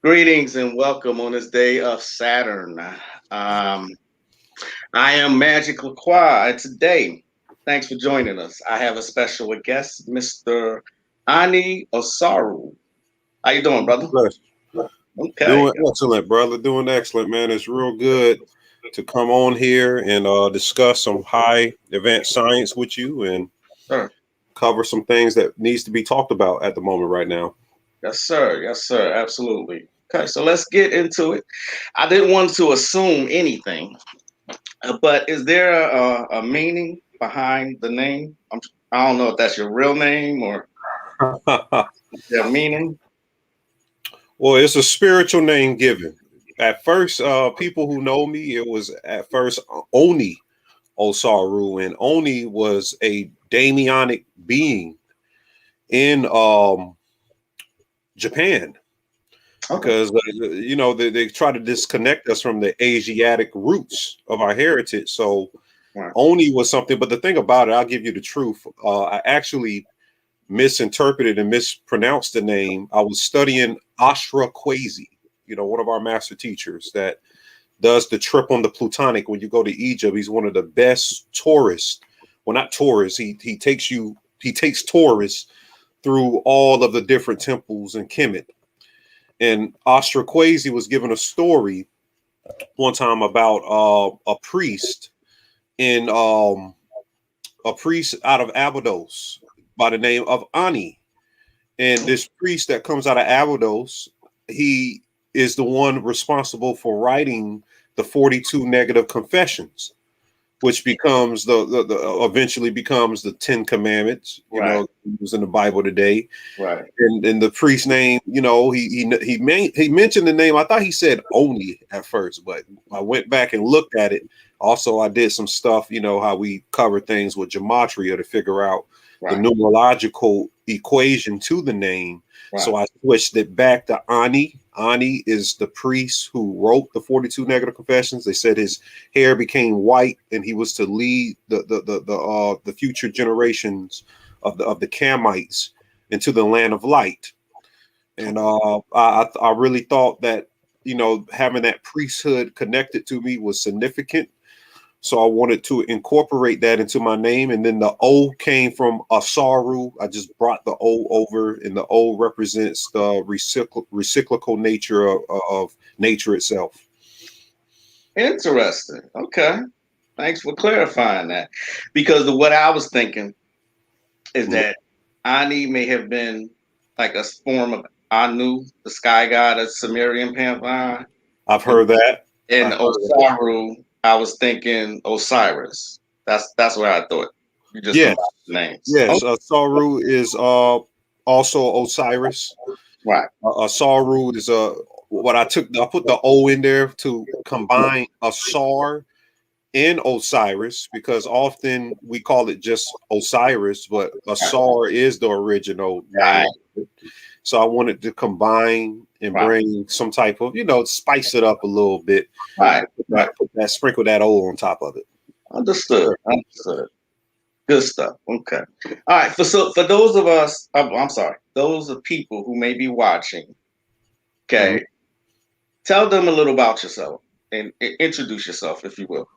Greetings and welcome on this day of Saturn. I am Magic today. Thanks for joining us. I have a special guest, Mr. Ani Osaru. How you doing, brother? Bless. Okay. Doing excellent, brother. Doing excellent, man. It's real good to come on here and discuss some high advanced science with you and Sure. cover some things that needs to be talked about at the moment right now. Yes, sir. Yes, sir. Absolutely. Okay, so let's get into it. I didn't want to assume anything, but is there a meaning behind the name? I don't know if that's your real name or their meaning. Well, it's a spiritual name given. At first, people who know me, it was at first Oni Osaru, and Oni was a daimonic being in Japan. Okay. Because they try to disconnect us from the Asiatic roots of our heritage. So Right. Oni was something, but the thing about it, I'll give you the truth. I actually misinterpreted and mispronounced the name. I was studying Ashra Kwesi, one of our master teachers that does the trip on the Plutonic when you go to Egypt. He's one of the best tourists. Well, not tourists. He takes tourists through all of the different temples in Kemet. And Ostraquazi was given a story one time about a priest in a priest out of Abydos by the name of Ani. And this priest that comes out of Abydos, he is the one responsible for writing the 42 negative confessions, which becomes the eventually becomes the 10 commandments, Right. it was in the Bible today. Right. And the priest name, he mentioned the name. I thought he said Oni at first, but I went back and looked at it. Also, I did some stuff, how we cover things with gematria to figure out the Right. numerological equation to the name. Right. So I switched it back to Ani. Ani is the priest who wrote the 42 negative confessions. They said his hair became white and he was to lead the future generations of the Kamites into the land of light. And I really thought that, having that priesthood connected to me was significant. So I wanted to incorporate that into my name. And then the O came from Osaru. I just brought the O over, and the O represents the recyclical nature of nature itself. Interesting. Okay. Thanks for clarifying that. Because what I was thinking is Mhm. that Ani may have been like a form of Anu, the sky god of Sumerian pantheon. I've And heard that. in I've heard that. Osaru, I was thinking Osiris. That's where I thought. You just Yes, combined the names. Oh, yes. Saru is also Osiris. right. Saru is what I put the O in there to combine Asar and Osiris, because often we call it just Osiris, but Asar is the original name. Right. So I wanted to combine and Right. bring some type of, spice it up a little bit. Right. Right. Sprinkle that O on top of it. Understood. Understood. Good stuff. Okay. All right. For those of us, I'm sorry, those of people who may be watching. Mhm. Okay. Tell them a little about yourself and introduce yourself, if you will.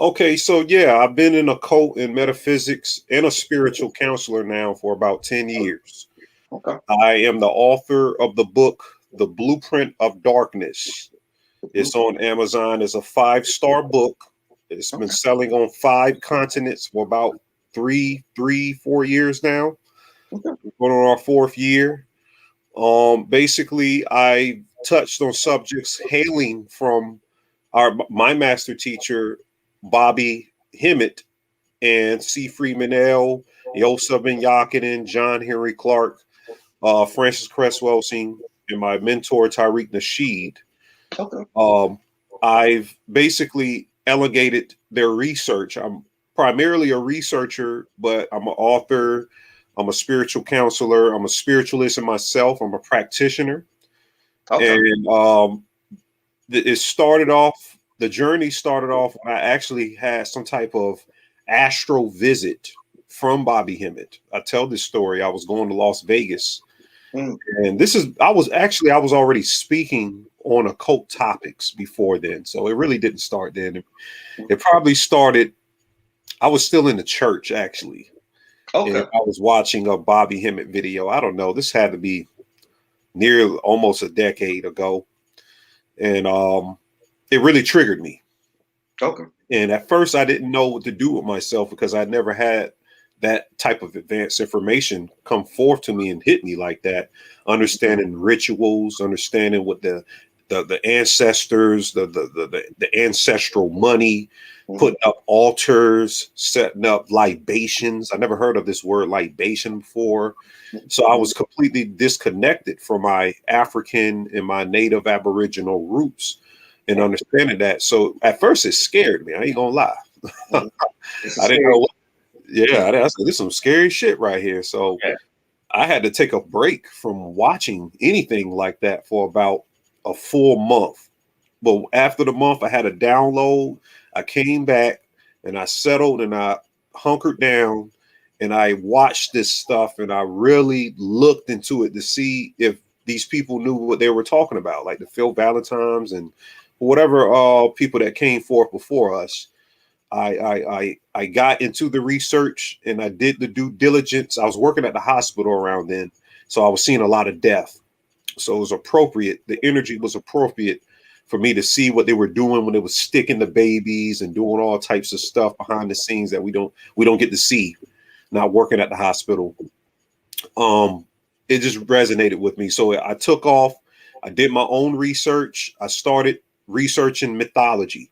Okay, so yeah, I've been in occult and metaphysics and a spiritual counselor now for about 10 years. Okay. I am the author of the book, The Blueprint of Darkness. It's on Amazon. It's a 5-star book. It's been Okay. selling on 5 continents for about 4 years now. Okay. We're going on our 4th year. Basically, I touched on subjects hailing from my master teacher, Bobby Hemmett, and C. Freeman L., Yosef Ben Yakinen, John Henry Clark, Francis Cresswell, and my mentor, Tariq Nasheed. Okay. I've basically elevated their research. I'm primarily a researcher, but I'm an author. I'm a spiritual counselor. I'm a spiritualist in myself. I'm a practitioner. Okay. And the journey started off when I actually had some type of astral visit from Bobby Hemmett. I tell this story. I was going to Las Vegas Mm. And I was already speaking on occult topics before then. So it really didn't start then. It probably started, I was still in the church actually. And Okay. I was watching a Bobby Hemmett video. I don't know. This had to be near almost a decade ago. And it really triggered me. Okay. And at first, I didn't know what to do with myself because I never had that type of advanced information come forth to me and hit me like that. Understanding rituals, understanding what the ancestors, the ancestral money, Mhm. putting up altars, setting up libations. I never heard of this word libation before. So I was completely disconnected from my African and my native Aboriginal roots and understanding that. So at first it scared me. I ain't gonna lie. Mhm. It's a I didn't scary. know. Yeah, I said this is some scary shit right here. So Yeah. I had to take a break from watching anything like that for about a full month. But after the month, I had a download. I came back and I settled and I hunkered down and I watched this stuff and I really looked into it to see if these people knew what they were talking about, like the Phil Valentines and whatever people that came forth before us. I got into the research and I did the due diligence. I was working at the hospital around then, so I was seeing a lot of death. So it was appropriate. The energy was appropriate for me to see what they were doing when they was sticking the babies and doing all types of stuff behind the scenes that we don't get to see. Not working at the hospital, um, it just resonated with me. So I took off. I did my own research. I started researching mythology.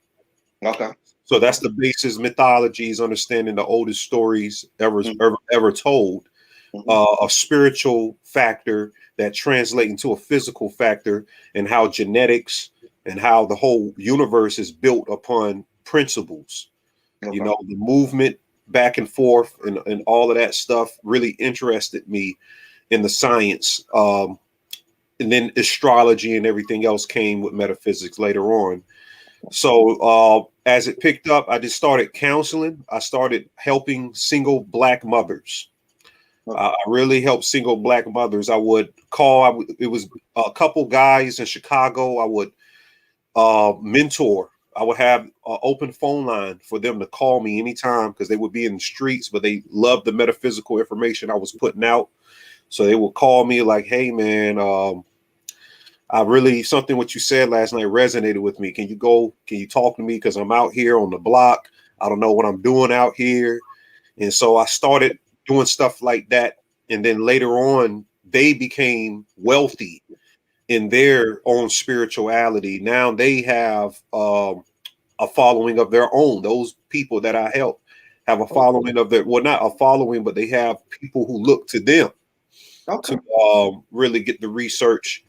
Okay. So that's Okay. the basis mythologies, understanding the oldest stories Mhm. ever told, Mhm. a spiritual factor that translate into a physical factor, and how genetics and how the whole universe is built upon principles. You Okay. know, the movement back and forth and all of that stuff really interested me in the science. And then astrology and everything else came with metaphysics later on. So as it picked up, I just started counseling. I started helping single black mothers. Okay. I really helped single black mothers. I would call. It was a couple guys in Chicago. I would mentor. I would have an open phone line for them to call me anytime because they would be in the streets, but they loved the metaphysical information I was putting out. So they would call me like, "Hey, man, I really something what you said last night resonated with me. Can you go? Can you talk to me? Because I'm out here on the block. I don't know what I'm doing out here." And so I started doing stuff like that. And then later on, they became wealthy in their own spirituality. Now they have a following of their own. Those people that I help have a following of their, well, not a following, but they have people who look to them Okay. to really get the research,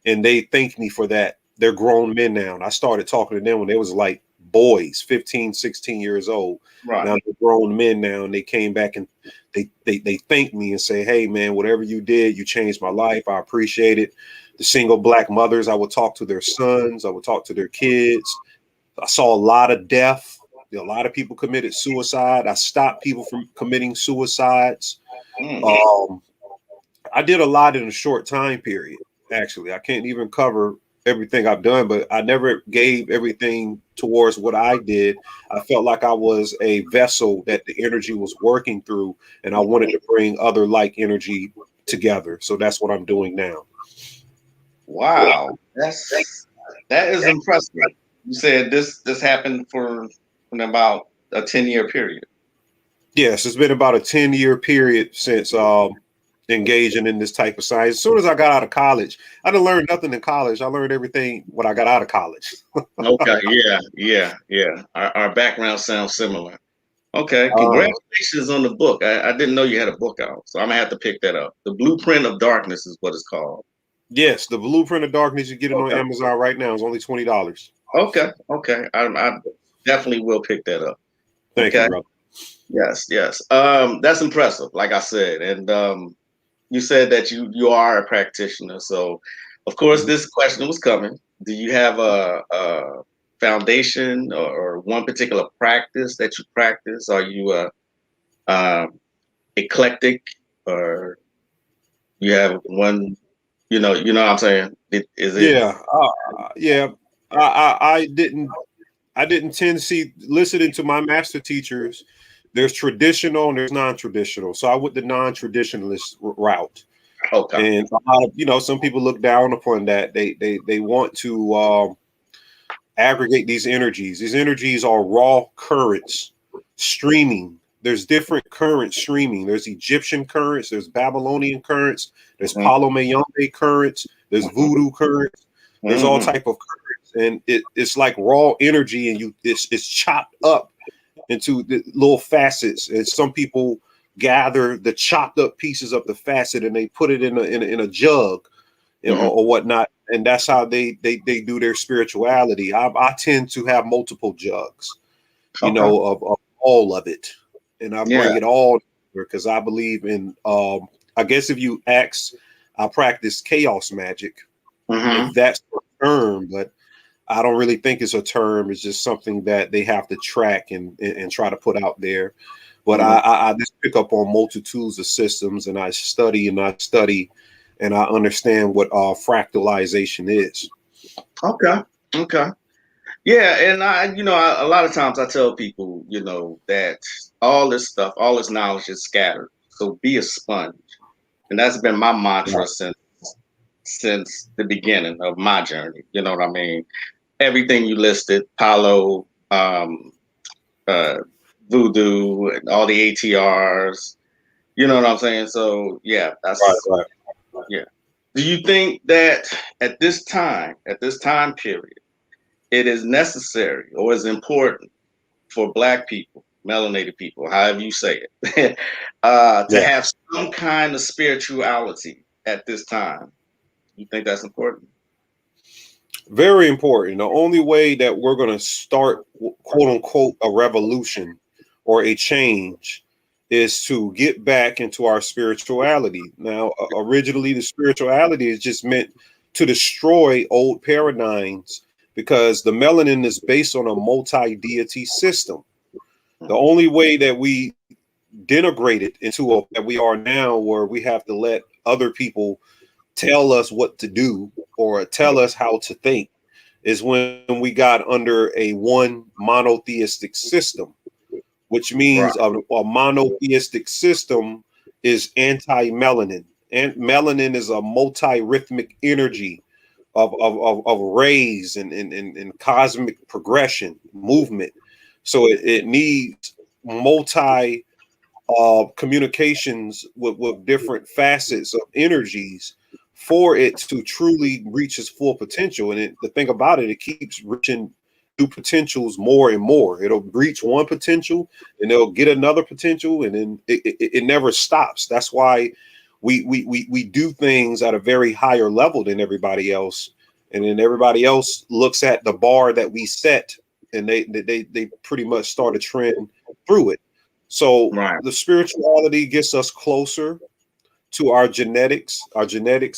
and they thank me for that. They're grown men now, and I started talking to them when they was like boys, 15, 16 years old. Right. Now they're grown men now, and they came back and they thank me and say, "Hey man, whatever you did, you changed my life. I appreciate it." The single black mothers, I would talk to their sons, I would talk to their kids. I saw a lot of death. A lot of people committed suicide. I stopped people from committing suicides. Mm. Um, I did a lot in a short time period. Actually, I can't even cover everything I've done, but I never gave everything towards what I did. I felt like I was a vessel that the energy was working through, and I wanted to bring other like energy together. So that's what I'm doing now. Wow. That is impressive. You said this happened for in about a 10-year period. Yes, it's been about a 10-year period since engaging in this type of science. As soon as I got out of college, I didn't learn nothing in college. I learned everything when I got out of college. Okay. Yeah. Yeah. Yeah. Our background sounds similar. Okay. Uh, Congratulations on the book. I didn't know you had a book out, so I'm gonna have to pick that up. The Blueprint of Darkness is what it's called. yes, the Blueprint of Darkness, you get it on Okay. Amazon right now. It's only $20. Okay. Okay. I definitely will pick that up. Thank you, Okay. brother. Yes. Yes. That's impressive. Like I said, and you said that you are a practitioner. So, of course, Mhm. this question was coming. Do you have a foundation or one particular practice that you practice? Are you eclectic or? You have one, you know what I'm saying? Is it Yeah, yeah. I didn't tend to see listening to my master teachers. There's traditional and there's non-traditional. So I went the non-traditionalist route. okay? And a lot of, some people look down upon that. They want to aggregate these energies. These energies are raw currents streaming. There's different currents streaming. There's Egyptian currents, there's Babylonian currents, there's Hmm. Palo Mayombe currents, there's Hmm. voodoo currents, there's all Hmm. type of currents. And it's like raw energy, and it's chopped up into the little facets. And some people gather the chopped up pieces of the facet and they put it in a jug, Hmm. or whatnot, and that's how they do their spirituality. I tend to have multiple jugs, Okay. of all of it, and I bring Yeah. it all because I believe in. I guess if you ask, I practice chaos magic, Hmm. if that's a term, but I don't really think it's a term. It's just something that they have to track and try to put out there. But Hmm. I just pick up on multitudes of systems, and I study and I study, and I understand what fractalization is. Okay. Okay. Yeah, and a lot of times I tell people, that all this stuff, all this knowledge is scattered. So be a sponge, and that's been my Right, mantra since the beginning of my journey. You know what I mean? Everything you listed, Palo, uh, Voodoo, and all the ATRs. You know what I'm saying? So yeah, right, that's right. yeah. Do you think that at this time period, it is necessary or is important for Black people, melanated people, however you say it, to Yeah, have some kind of spirituality at this time? You think that's important? very important. The only way that we're going to start, quote unquote, a revolution or a change is to get back into our spirituality. Now, originally, the spirituality is just meant to destroy old paradigms because the melanin is based on a multi deity system. The only way that we denigrate it into that we are now, where we have to let other people tell us what to do or tell us how to think, is when we got under a one monotheistic system, which Right. means a monotheistic system is anti-melanin. And melanin is a multi-rhythmic energy of rays and cosmic progression, movement. So it needs multi communications with different facets of energies for it to truly reach its full potential. And the thing about it, it keeps reaching new potentials more and more. It'll reach one potential and it'll get another potential, and then it never stops. That's why we do things at a very higher level than everybody else. And then everybody else looks at the bar that we set, and they pretty much start a trend through it. So Right. the spirituality gets us closer to our genetics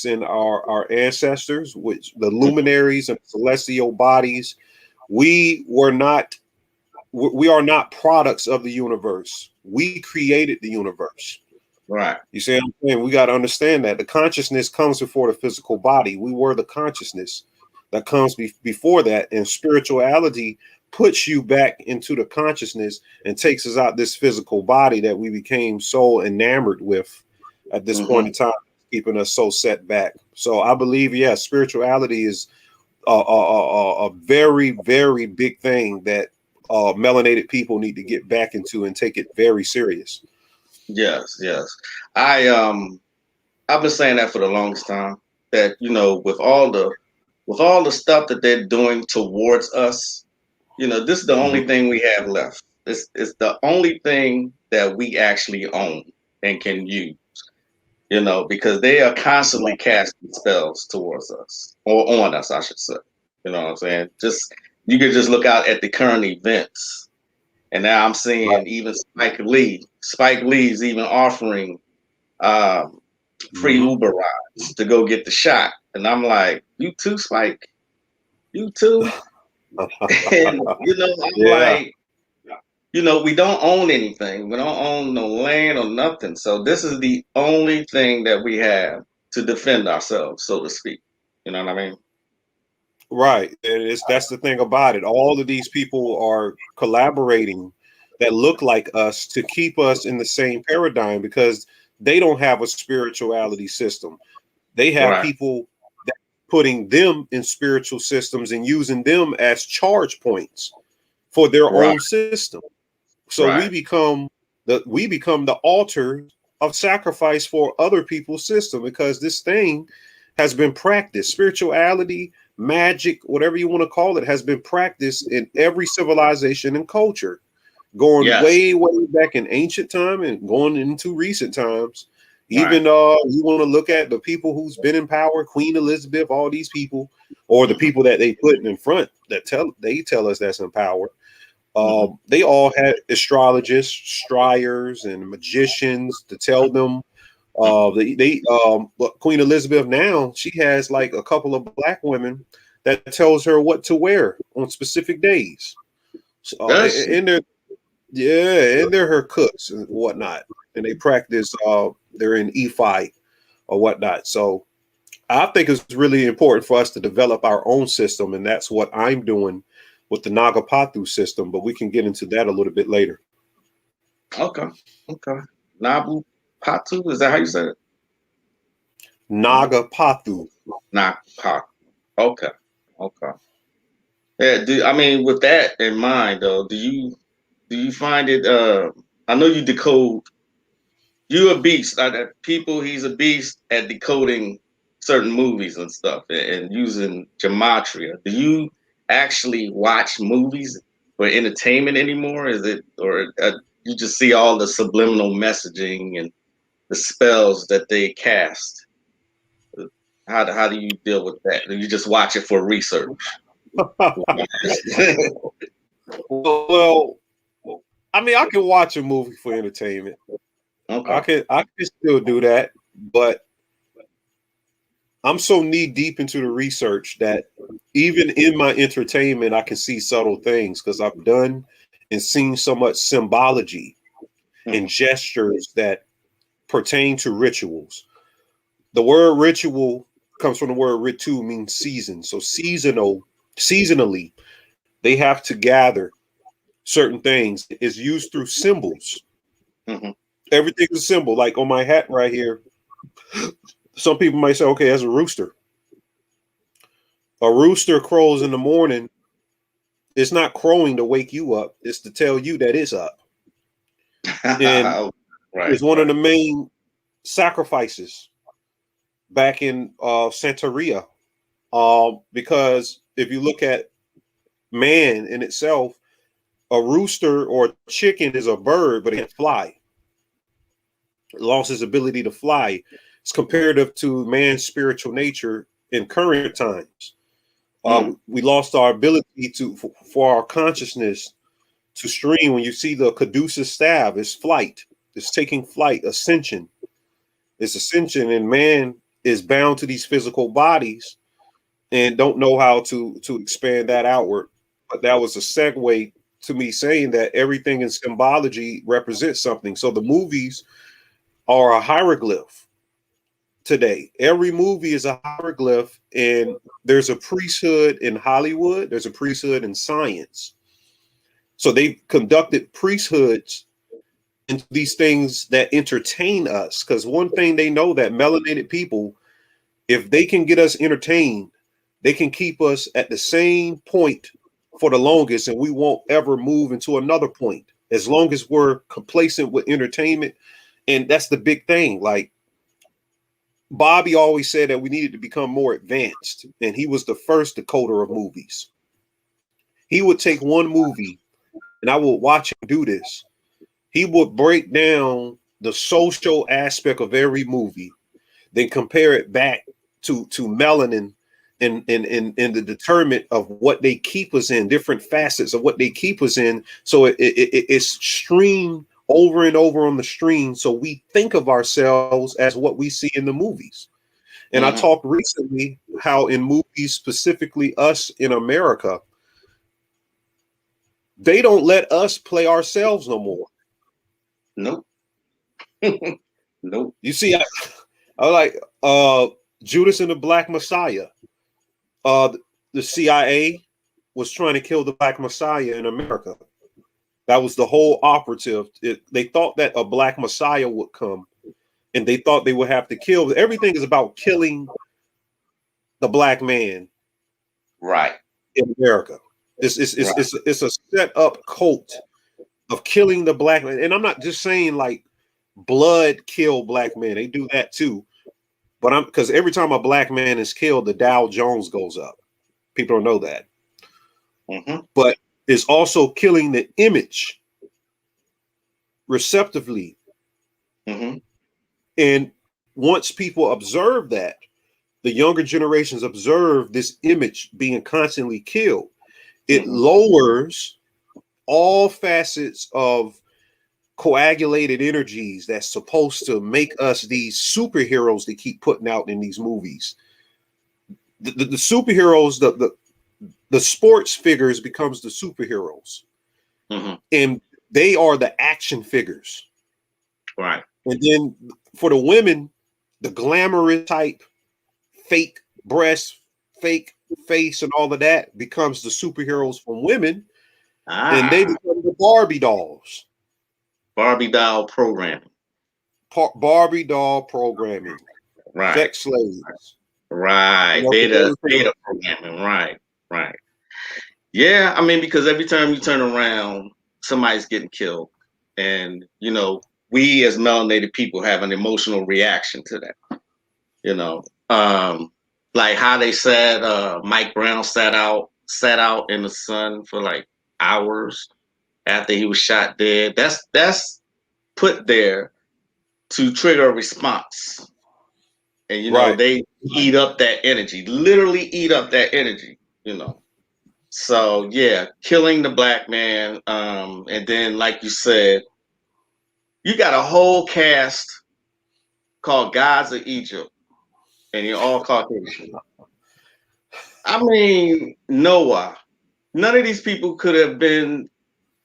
and our ancestors, which the Mhm. luminaries and celestial bodies. We were not, we are not products of the universe. We created the universe. Right. You see what I'm saying? We got to understand that the consciousness comes before the physical body. We were the consciousness that comes before that, and spirituality puts you back into the consciousness and takes us out this physical body that we became so enamored with at this point Hmm. in time, keeping us so set back. So I believe, yeah, spirituality is a very, very big thing that melanated people need to get back into and take it very serious. Yes. Yes. I I've been saying that for the longest time. That with all the stuff that they're doing towards us, this is the Mhm. only thing we have left. It's the only thing that we actually own and can use. Because they are constantly casting spells towards us or on us, I should say. You know what I'm saying? Just you could just look out at the current events, and now I'm Right. seeing even Spike Lee. Spike Lee's even offering um, free Mhm. Uber rides to go get the shot, and I'm like, you too, Spike? You too? And I'm Yeah. like, we don't own anything. We don't own no land or nothing. So this is the only thing that we have. to defend ourselves, so to speak. You know what I mean? Right. And that's the thing about it. All of these people are collaborating that look like us to keep us in the same paradigm because they don't have a spirituality system. They have Right, people that putting them in spiritual systems and using them as charge points for their right, own system. So right. we become the altar of sacrifice for other people's system because this thing has been practiced. Spirituality, magic, whatever you want to call it, has been practiced in every civilization and culture, going Yes. way, way back in ancient time and going into recent times. Right. Even you want to look at the people who's been in power, Queen Elizabeth, all these people, or the Hmm. people that they put in front that tell us that's in power. Hmm. They all had astrologists, scryers, and magicians to tell them. Hmm. But Queen Elizabeth now she has like a couple of black women that tells her what to wear on specific days. So, Does she? and they're her cooks and whatnot, and they practice. They're in E5 or whatnot. So I think it's really important for us to develop our own system, and that's what I'm doing with the Naga Paku system. But we can get into that a little bit later. Okay. Okay. Nabu Patu, is that how you say it? Naga Paku. Nah, Paku. Okay. Okay. Yeah, I mean with that in mind though, do you find it I know you decode you a beast. People he's a beast at decoding certain movies and stuff and using gematria. Do you actually watch movies for entertainment anymore? Is it or you just see all the subliminal messaging and the spells that they cast? How do you deal with that? Do you just watch it for research? Well, I mean, I can watch a movie for entertainment. Okay. I can still do that, but I'm so knee deep into the research that even in my entertainment, I can see subtle things because I've done and seen so much symbology and Mhm. gestures that pertain to rituals. The word ritual comes from the word ritu, means season. So seasonally, they have to gather certain things. It's used through symbols. Mhm. Everything's a symbol. Like on my hat right here, some people might say, okay, that's a rooster. A rooster crows in the morning. It's not crowing to wake you up. It's to tell you that it's up. And Right, it's one of right. the main sacrifices back in Santeria. Because if you look at man in itself, a rooster or a chicken is a bird, but it can't fly. It lost its ability to fly. It's comparative to man's spiritual nature in current times. Mm. We lost our ability for our consciousness to stream. When you see the caduceus staff, it's flight. It's taking flight, ascension. It's ascension, and man is bound to these physical bodies and don't know how to expand that outward. But that was a segue to me saying that everything in symbology represents something. So the movies are a hieroglyph today. Every movie is a hieroglyph, and there's a priesthood in Hollywood, there's a priesthood in science. So they conducted priesthoods into these things that entertain us. Because one thing they know that melanated people, if they can get us entertained, they can keep us at the same point for the longest, and we won't ever move into another point as long as we're complacent with entertainment. And that's the big thing. Like Bobby always said that we needed to become more advanced, and he was the first decoder of movies. He would take one movie, and I would watch him do this. He would break down the social aspect of every movie, then compare it back to melanin and the determinant of what they keep us in, different facets of what they keep us in. So it's streamed over and over on the stream. So we think of ourselves as what we see in the movies. And I Hmm. talked recently how in movies, specifically us in America, they don't let us play ourselves no more. Nope. Nope. You see, I like Judas and the Black Messiah. Uh, the CIA was trying to kill the Black Messiah in America. That was the whole operative. They thought that a Black Messiah would come, and they thought they would have to kill. Everything is about killing the black man Right. in America. Right. It's a set up cult of killing the black man. And I'm not just saying like blood kill black men. They do that too. But I'm because every time a black man is killed, the Dow Jones goes up. People don't know that. Mm-hmm. But it's also killing the image receptively. Mm-hmm. And once people observe that, the younger generations observe this image being constantly killed. It Mm-hmm. lowers all facets of coagulated energies that's supposed to make us these superheroes they keep putting out in these movies. The superheroes, the sports figures becomes the superheroes. Mm-hmm. And they are the action figures. Right. And then for the women, the glamorous type, fake breasts, fake face, and all of that becomes the superheroes from women. And they Ah, become the Barbie dolls. Barbie doll programming. Barbie doll programming, Right. sex slaves. You Right. know, Data programming. Right. Right. Yeah. I mean, because every time you turn around, somebody's getting killed, and we as melanated people have an emotional reaction to that. You know, like how they said Mike Brown sat out in the sun for like hours after he was shot dead. That's put there to trigger a response. And right. they eat up that energy, literally eat up that energy. So yeah, killing the black man, and then like you said, you got a whole cast called Gods of Egypt, and you're all Caucasian. I mean, Noah. None of these people could have been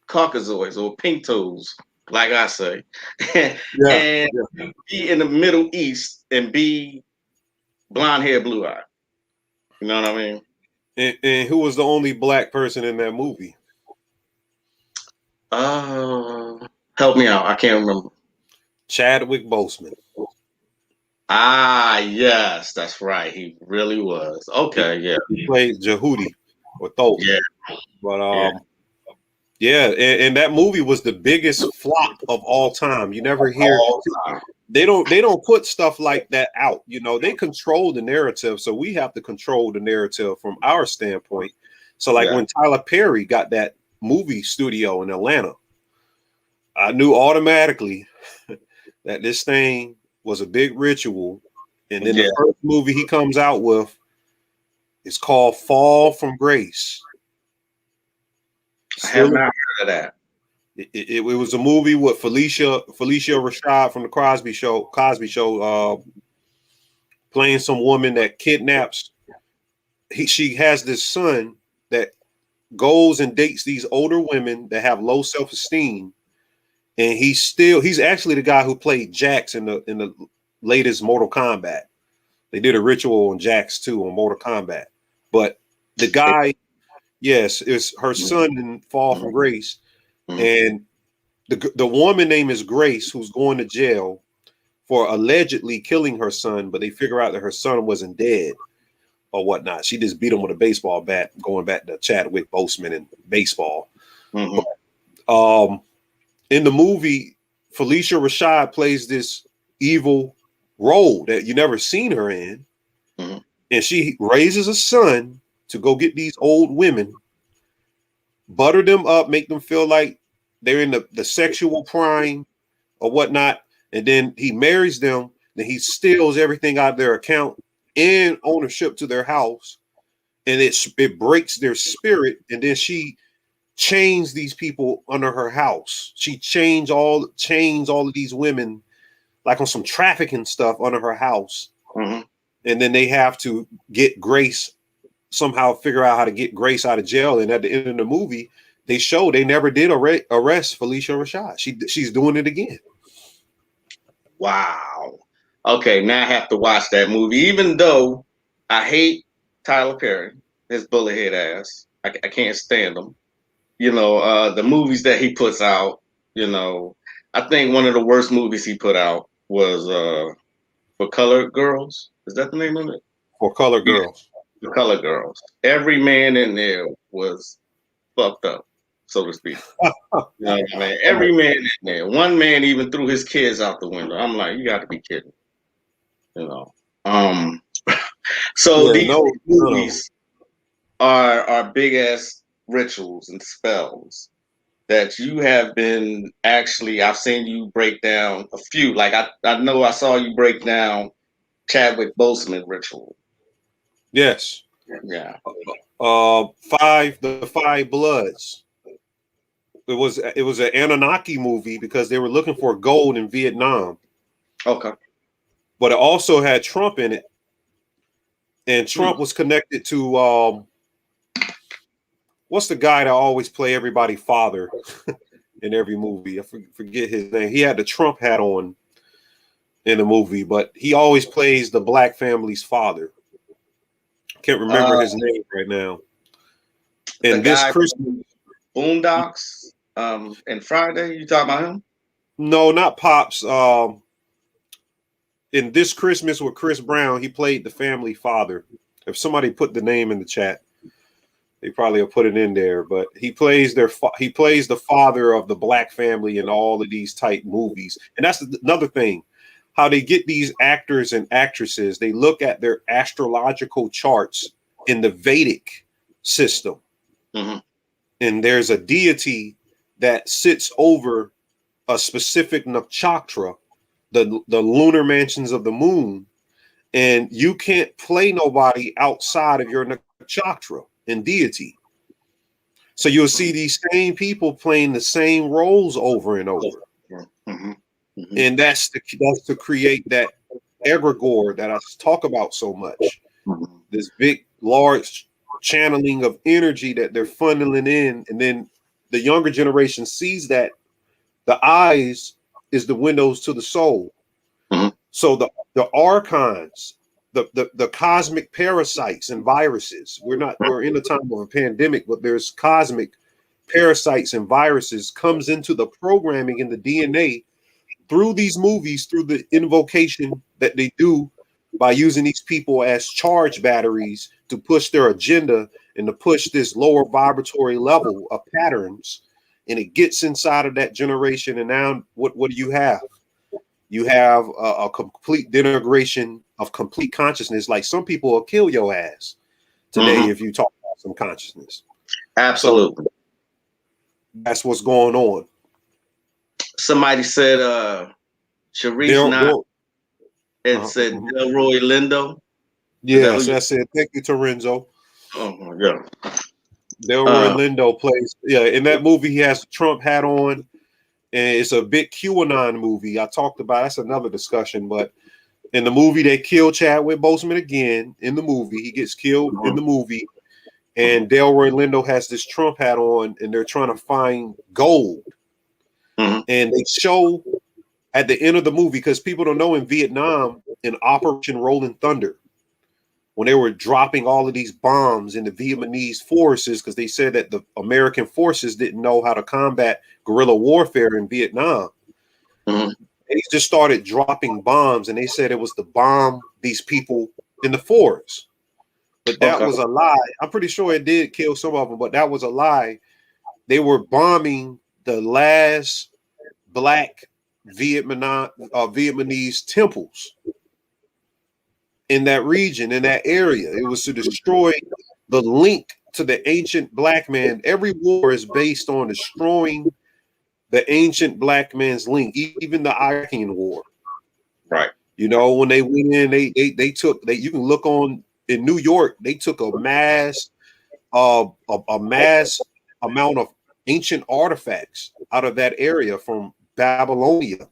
Caucasoids or pink toes, like I say, Yeah. and Yeah. be in the Middle East and be blonde hair, blue eye. You know what I mean? And who was the only black person in that movie? Help me out. I can't remember. Chadwick Boseman. Ah, yes, that's right. He really was. He, Okay, yeah, he played Jehudi or Thoth. yeah, But yeah. yeah, and that movie was the biggest flop of all time. You never hear All time. they don't put stuff like that out. They control the narrative, so we have to control the narrative from our standpoint. So like Yeah. when Tyler Perry got that movie studio in Atlanta, I knew automatically that this thing was a big ritual. And then Yeah. the first movie he comes out with is called Fall from Grace. I have Still, not heard of that. it was a movie with Felicia Rashad from the Cosby Show, playing some woman that kidnaps. She has this son that goes and dates these older women that have low self-esteem, and he's actually the guy who played Jax in the latest Mortal Kombat. They did a ritual on Jax too on Mortal Kombat, but the guy, yes, is her son in Fall from Grace, Mhm. and the woman name is Grace, who's going to jail for allegedly killing her son, but they figure out that her son wasn't dead or whatnot. She just beat him with a baseball bat, going back to Chadwick Boseman in baseball. Mhm. Um, in the movie, Felicia Rashad plays this evil role that you never seen her in, Mhm. and she raises a son to go get these old women, butter them up, make them feel like they're in the sexual prime or whatnot, and then he marries them. Then he steals everything out of their account and ownership to their house, and it breaks their spirit. And then she chains these people under her house. She chains all of these women like on some trafficking stuff under her house, Mhm. and then they have to get Grace somehow figure out how to get Grace out of jail. And at the end of the movie, they show they never did arrest Felicia Rashad. She's doing it again. Wow. Okay, now I have to watch that movie, even though I hate Tyler Perry, his bullethead ass. I can't stand him. The movies that he puts out. I think one of the worst movies he put out was For Colored Girls. Is that the name of it? For Color Yeah, Girls. For Colored Girls. Every man in there was fucked up, so to speak. You know what I mean? Every man in there. One man even threw his kids out the window. I'm like, you got to be kidding. You know. Um. So Yeah, these no, none of them. movies are big ass rituals and spells that you have been actually. I've seen you break down a few. Like I know I saw you break down Chadwick Boseman ritual. Yes. Yeah. The Five Bloods. It was an Anunnaki movie because they were looking for gold in Vietnam, Okay. but it also had Trump in it, and Hmm. Trump was connected to what's the guy that always play everybody father in every movie? I forget his name. He had the Trump hat on in the movie, but he always plays the black family's father. Can't remember Uh, his name right now. the And this guy Christmas, from Boondocks, and Friday. You talking about him? no, not Pops. In This Christmas with Chris Brown, he played the family father. If somebody put the name in the chat, they probably will put it in there. But he plays the father of the black family in all of these type movies, and that's another thing. How they get these actors and actresses, they look at their astrological charts in the Vedic system, Hmm. and there's a deity that sits over a specific nakshatra, the lunar mansions of the moon, and you can't play nobody outside of your nakshatra and deity. So you'll see these same people playing the same roles over and over, Hmm. Hmm. and that's to create that egregore that I talk about so much. Hmm. This big, large channeling of energy that they're funneling in, and then the younger generation sees that the eyes is the windows to the soul. Hmm. So the archons, the cosmic parasites and viruses. We're in a time of a pandemic, but there's cosmic parasites and viruses comes into the programming in the DNA through these movies, through the invocation that they do by using these people as charge batteries to push their agenda and to push this lower vibratory level of patterns. And it gets inside of that generation. And now what do you have? You have a complete denigration of complete consciousness. Like some people will kill your ass today Hmm. if you talk about some consciousness. So Absolutely. that's what's going on. Somebody said Sharice They'll, not. they'll It said mhm. Delroy Lindo. Is that who Yes, you? that's it. Thank you, Torenzo. Oh my god. Delroy Uh, Lindo plays. Yeah, in that movie, he has the Trump hat on, and it's a big QAnon movie. I talked about that's another discussion, but in the movie, they kill Chadwick Boseman again. In the movie, he gets killed in mhm, the movie, mhm, and Delroy Lindo has this Trump hat on, and they're trying to find gold. mhm. And they show at the end of the movie, because people don't know in Vietnam, in Operation Rolling Thunder, when they were dropping all of these bombs in the Vietnamese forces, because they said that the American forces didn't know how to combat guerrilla warfare in Vietnam. Mhm. They just started dropping bombs, and they said it was to bomb these people in the forest. But that Okay. was a lie. I'm pretty sure it did kill some of them, but that was a lie. They were bombing the last black Vietnamese temples in that region, in that area. It was to destroy the link to the ancient black man. Every war is based on destroying the ancient black man's link, even the Iranian war. Right. You know, when they went in, they took they you can look on in New York, they took a mass amount of ancient artifacts out of that area from Babylonia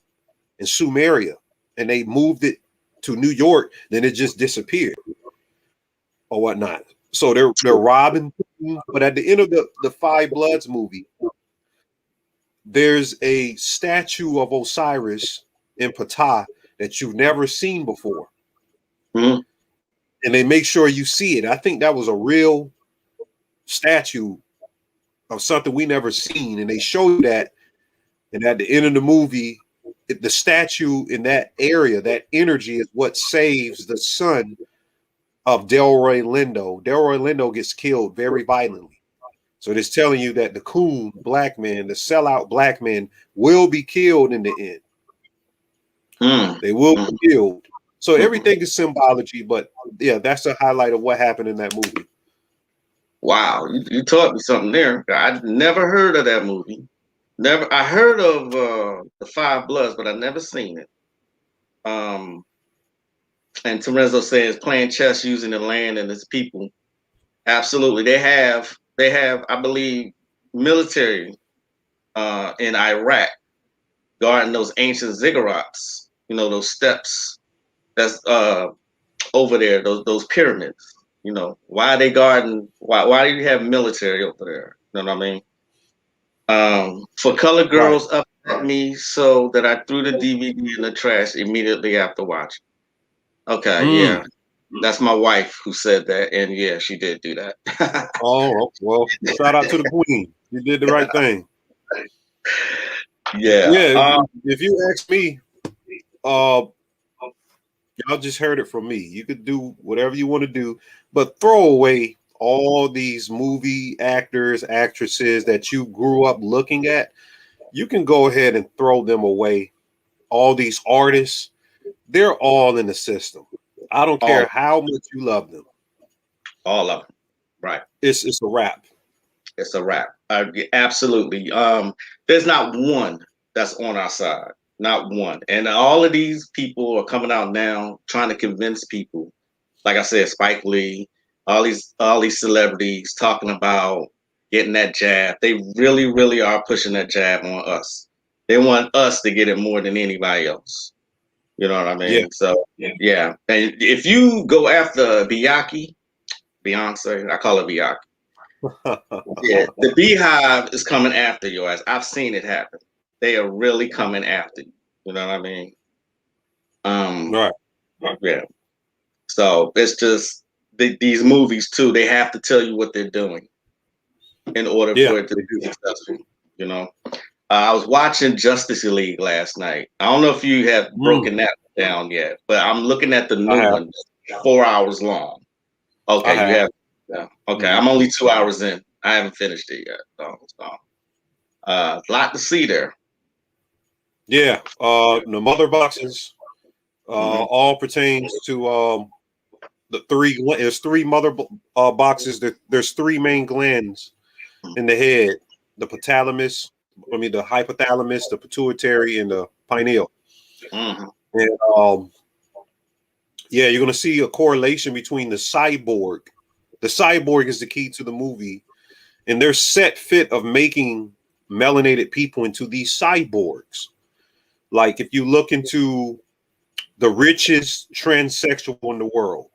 and Sumeria, and they moved it to New York. Then it just disappeared or whatnot. So they're robbing, but at the end of the Five Bloods movie, there's a statue of Osiris in Ptah that you've never seen before. Mm-hmm. And they make sure you see it. I think that was a real statue of something we never seen. And they show you that. And at the end of the movie, the statue in that area, that energy is what saves the son of Delroy Lindo. Delroy Lindo gets killed very violently. So it's telling you that the coon black man, the sellout black man, will be killed in the end. Mm-hmm. They will be killed. So everything is symbology, but yeah, that's the highlight of what happened in that movie. Wow, you taught me something there. I'd never heard of that movie. Never. I heard of the Five Bloods, but I never seen it. And Terenzo says playing chess using the land and its people. Absolutely, they have. They have, I believe, military in Iraq guarding those ancient ziggurats. You know, those steps. That's over there. Those pyramids. You know, why are they guarding? Why do you have military over there? You know what I mean? For Color Right. Girls up at me so that I threw the DVD in the trash immediately after watching. Okay, yeah. That's my wife who said that, and yeah, she did do that. Oh, well, shout out to the queen. You did the right thing. Yeah. Yeah, if you ask me, y'all just heard it from me. You could do whatever you want to do, but throw away all these movie actors, actresses that you grew up looking at. You can go ahead and throw them away. All these artists, they're all in the system. I don't all care how much you love them. all of them. Right. It's a wrap. It's a wrap. Absolutely. There's not one that's on our side. Not one. And all of these people are coming out now trying to convince people. Like I said, Spike Lee, all these celebrities talking about getting that jab. They really, really are pushing that jab on us. They want us to get it more than anybody else. You know what I Yeah. mean? So yeah. And if you go after Beyonce, I call her Beyonce. Yeah, the Beehive is coming after your ass. I've seen it happen. They are really coming after you. You know what I mean? Um, Right. yeah. So it's just these movies too. They have to tell you what they're doing in order Yeah, for it to they be do. successful. You know, I was watching Justice League last night. I don't know if you have Mm, broken that down yet, but I'm looking at the I new have. one, 4 hours long. I Okay, you have. have. Yeah. Okay, Mhm. I'm only 2 hours in. I haven't finished it yet. A lot to see there. Yeah. The mother boxes Hmm. all pertains to the three. There's three mother boxes. There's three main glands in the head: the hypothalamus, the hypothalamus, the pituitary, and the pineal. Hmm. And yeah, you're gonna see a correlation between the cyborg. The cyborg is the key to the movie, and they're set fit of making melanated people into these cyborgs. Like if you look into the richest transsexual in the world,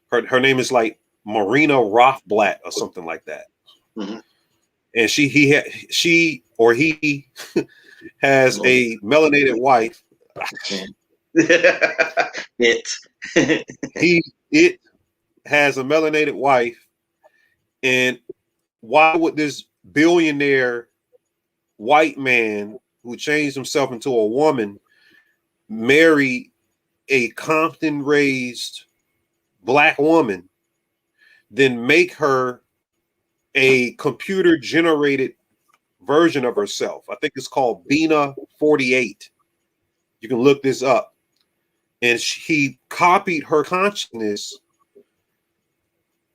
her name is like Marina Rothblatt or something like that, Hmm. and she or he has a melanated wife. It. It has a melanated wife, and why would this billionaire white man who changed himself into a woman marry a Compton raised black woman, then make her a computer generated version of herself? I think it's called Bina 48. You can look this up. And he copied her consciousness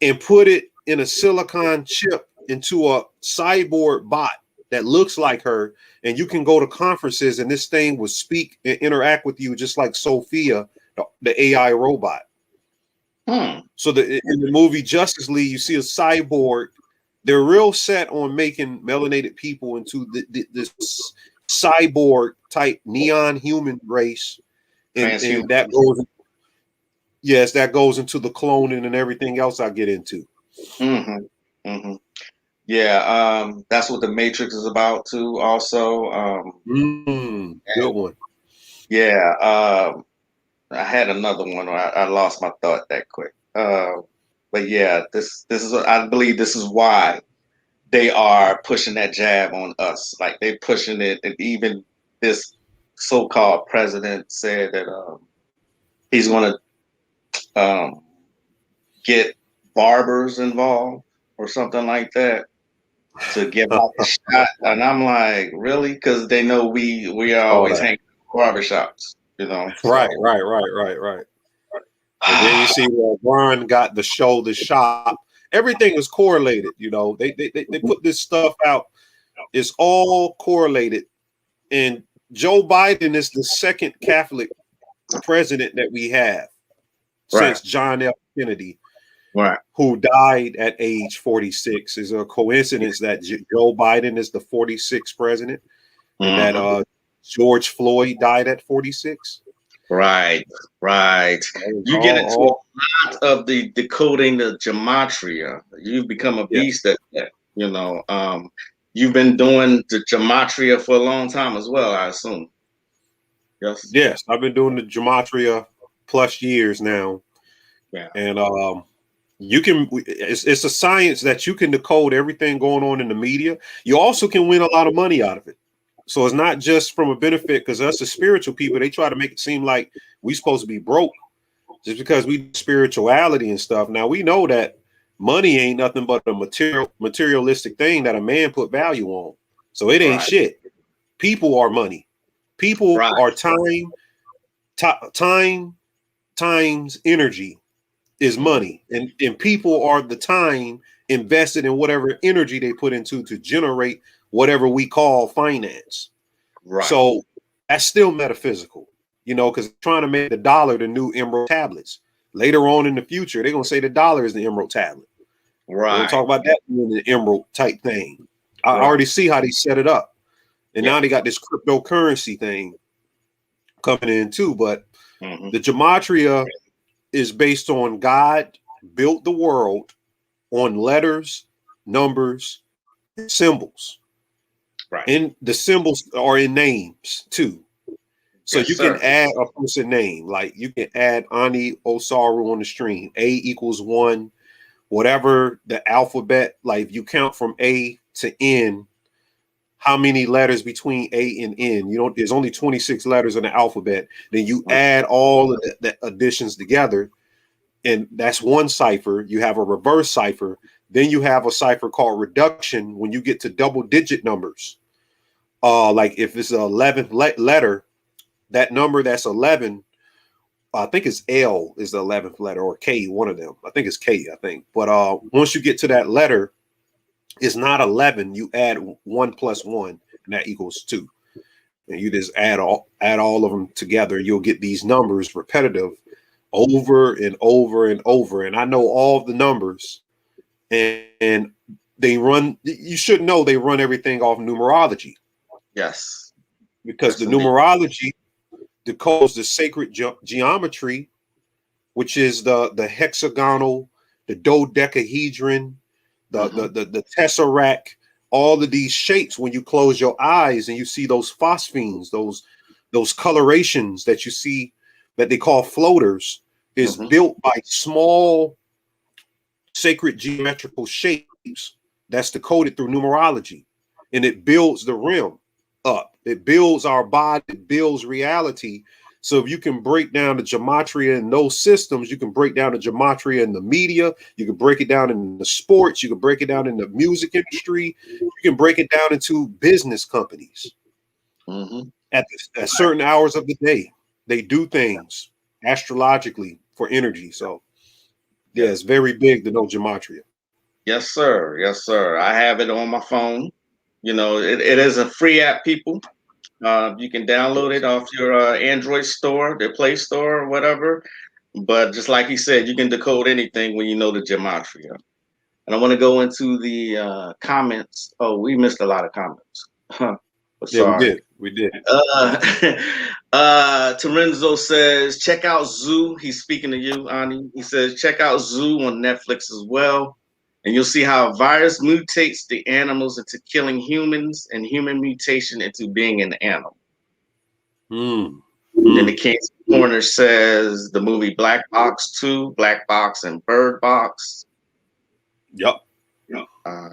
and put it in a silicon chip into a cyborg bot that looks like her. And you can go to conferences and this thing will speak and interact with you just like Sophia, the AI robot. Hmm. So in the movie Justice League, you see a cyborg. They're real set on making melanated people into this cyborg type neon human race, and Transhuman. that goes, yes, that goes into the cloning and everything else I get into. Hmm. Hmm. Yeah. That's what the Matrix is about too. Also. Good And one. Yeah. I had another one. I lost my thought that quick. But yeah, this is I believe this is why they are pushing that jab on us. Like they pushing it, and even this so-called president said that he's going to get barbers involved or something like that to give out the shot. And I'm like, really? Because they know we are All always that. hanging in barbershops, you know. Right, So right, right, right, right. And then you see where Ron got the show, the shop. Everything is correlated. You know, they put this stuff out. It's all correlated. And Joe Biden is the second Catholic president that we have right, since John F. Kennedy, right. who died at age 46. Is a coincidence that Joe Biden is the 46th president and that Hmm. George Floyd died at 46? Right, right. You get into All, a lot of the decoding the gematria. You've become a yes. beast at that. You know, you've been doing the gematria for a long time as well, I assume. Yes. Yes, I've been doing the gematria plus years now, Yeah. and you can. It's a science that you can decode everything going on in the media. You also can win a lot of money out of it. So it's not just from a benefit because us as spiritual people, they try to make it seem like we supposed to be broke just because we do spirituality and stuff. Now we know that money ain't nothing but a materialistic thing that a man put value on. So it ain't Right. shit. People are money. People Right. are time. Time times energy is Hmm. money, and people are the time invested in whatever energy they put into to generate whatever we call finance. Right. So that's still metaphysical, you know, because trying to make the dollar the new emerald tablets. Later on in the future, they're gonna say the dollar is the emerald tablet. They're gonna Right. talk about that being the emerald type thing. I Right. already see how they set it up, and Yeah. now they got this cryptocurrency thing coming in too. But Hmm. the gematria is based on God built the world on letters, numbers, and symbols. Right. And the symbols are in names too. So Yes, you can sir. add a person name, like you can add Ani Osaru on the screen. A equals one, whatever the alphabet, like if you count from A to N, how many letters between A and N? You know, there's only 26 letters in the alphabet. Then you add all of the additions together, and that's one cipher. You have a reverse cipher. Then you have a cipher called reduction when you get to double digit numbers. Like if it's the 11th letter, that number that's 11, I think it's L is the 11th letter or K, one of them. I think it's K, I think. But once you get to that letter, it's not 11. You add 1 plus 1, and that equals 2. And you just add all of them together. You'll get these numbers repetitive over and over and over. And I know all the numbers, and they run. You should know they run everything off numerology Yes. because the Yes, indeed. numerology decodes the sacred geometry, which is the hexagonal, the dodecahedron, the, Hmm. the the the tesseract, all of these shapes. When you close your eyes and you see those phosphenes, those colorations that you see that they call floaters, is Hmm. built by small sacred geometrical shapes that's decoded through numerology, and it builds the rim up. It builds our body. It builds reality. So if you can break down the gematria in those systems, you can break down the gematria in the media. You can break it down in the sports. You can break it down in the music industry. You can break it down into business companies Hmm. at certain hours of the day. They do things astrologically for energy. So yeah, Yeah. it's very big to know gematria. Yes, sir. Yes, sir. I have it on my phone. You know, it is a free app, people. You can download it off your Android store, their Play Store, or whatever. But just like he said, you can decode anything when you know the gematria. And I want to go into the comments. Oh, we missed a lot of comments. But Yeah, we sorry. did. We did. Uh, Terenzo says, check out Zoo. He's speaking to you, Ani. He says, check out Zoo on Netflix as well. And you'll see how a virus mutates the animals into killing humans and human mutation into being an animal. Mm. Then the King's Corner says the movie Black Box 2, Black Box, and Bird Box. Yep. Uh,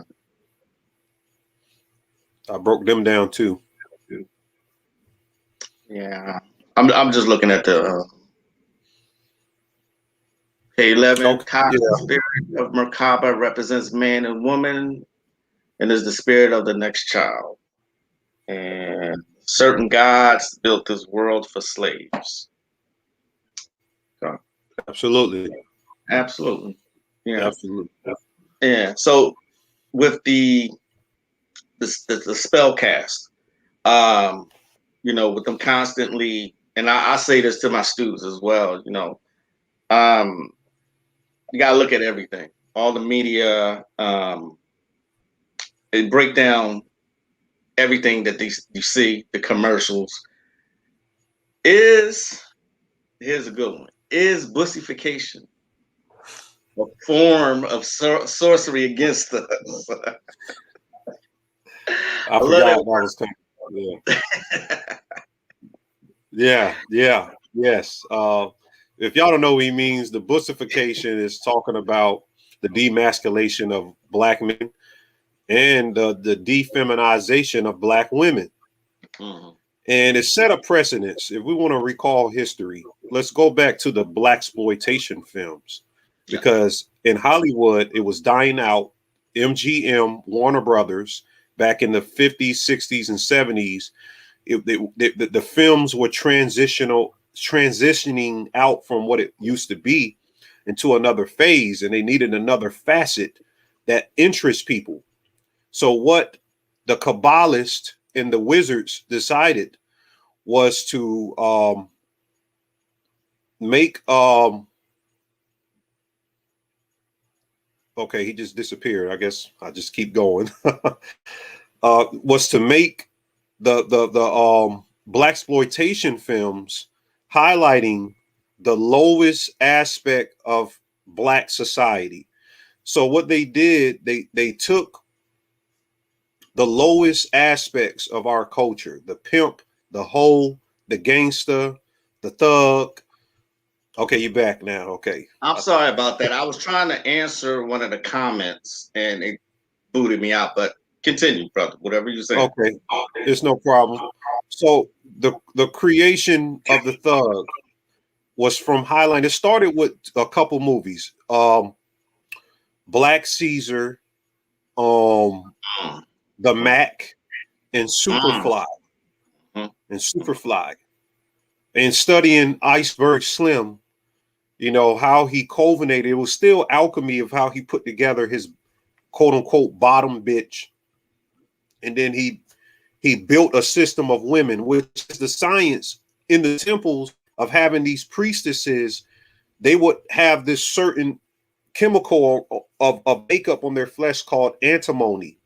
I broke them down too. yeah, I'm just looking at the K11. Okay. Ka, Yeah. the spirit of Merkaba represents man and woman, and is the spirit of the next child. And certain gods built this world for slaves. So, Absolutely. absolutely, yeah, Absolutely. yeah. So with the spell cast, um, with them constantly, and I say this to my students as well. Um, you gotta look at everything, all the media, and break down everything that you see, the commercials. Here's a good one. Is bussification a form of sorcery against us? I I love forgot that that was coming. Yeah. Yeah. Yes. If y'all don't know what he means, the bussification is talking about the demasculation of black men and the defeminization of black women. word. And it set a precedence. If we want to recall history, let's go back to the blaxploitation films, Yeah. because in Hollywood it was dying out. MGM, Warner Brothers, back in the 50s, 60s, and 70s, the films were transitioning out from what it used to be into another phase, and they needed another facet that interests people. So what the Kabbalists and the wizards decided was to make okay, he just disappeared. I guess I just keep going. Was to make the blaxploitation films highlighting the lowest aspect of black society. So what they did, they took the lowest aspects of our culture: the pimp, the hoe, the gangster, the thug. Okay, you're back now. Okay. I'm sorry about that. I was trying to answer one of the comments and it booted me out, but continue, brother. Whatever you're saying. Okay, it's no problem. So the creation of the thug was from Highline. It started with a couple movies. Black Caesar, um, Mm, The Mac, and mm, Superfly. mm, And Superfly. And studying Iceberg Slim, how he culminated. It was still alchemy of how he put together his quote unquote bottom bitch. And then he built a system of women, which is the science in the temples of having these priestesses. They would have this certain chemical of makeup on their flesh called antimony.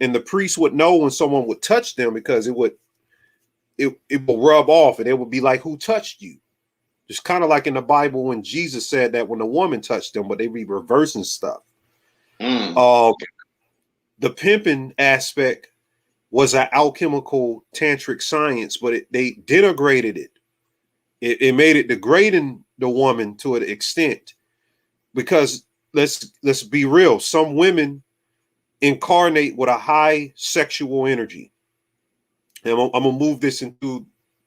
And the priest would know when someone would touch them, because it would rub off, and it would be like, who touched you? Just kind of like in the Bible when Jesus said that when a woman touched them, but they be reversing stuff. mm. Uh, the pimping aspect was an alchemical tantric science, but they denigrated it. It made it degrading the woman to an extent, because let's be real. Some women incarnate with a high sexual energy. And I'm gonna move this into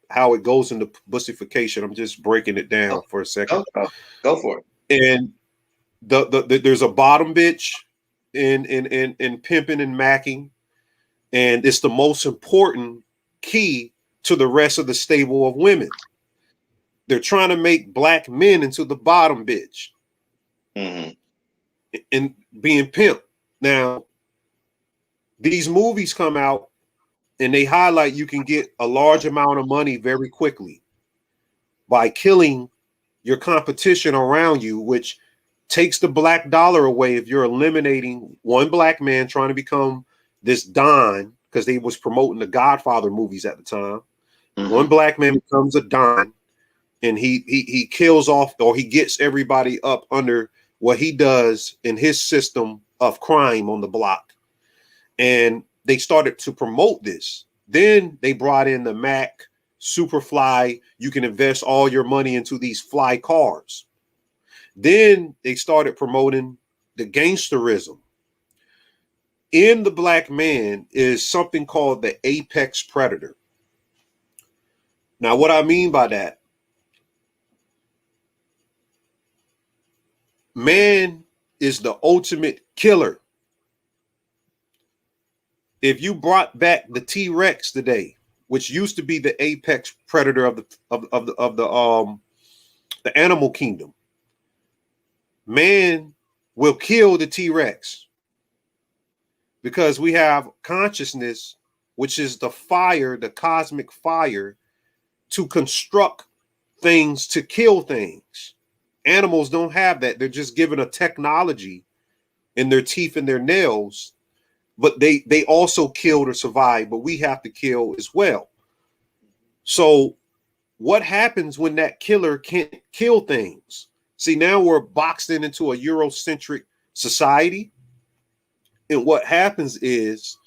how it goes into bussification. I'm just breaking it Go, down for a second. go for it. And there's a bottom bitch in pimping and macking, and it's the most important key to the rest of the stable of women. They're trying to make black men into the bottom bitch Mm-hmm. and being pimp. Now, these movies come out and they highlight you can get a large amount of money very quickly by killing your competition around you, which takes the black dollar away if you're eliminating one black man trying to become this Don, because they was promoting the Godfather movies at the time. Mm-hmm. One black man becomes a Don, and he kills off, or he gets everybody up under what he does in his system of crime on the block. And they started to promote this. Then they brought in the Mac, super fly. You can invest all your money into these fly cars. Then they started promoting the gangsterism. In the black man is something called the apex predator. Now, what I mean by that, man is the ultimate killer. If you brought back the T-Rex today, which used to be the apex predator of the animal kingdom, man will kill the T-Rex because we have consciousness, which is the fire, the cosmic fire, to construct things, to kill things. Animals don't have that. They're just given a technology in their teeth and their nails, but they also kill to survive, but we have to kill as well. So what happens when that killer can't kill things? See, now we're boxed into a Eurocentric society. And what happens is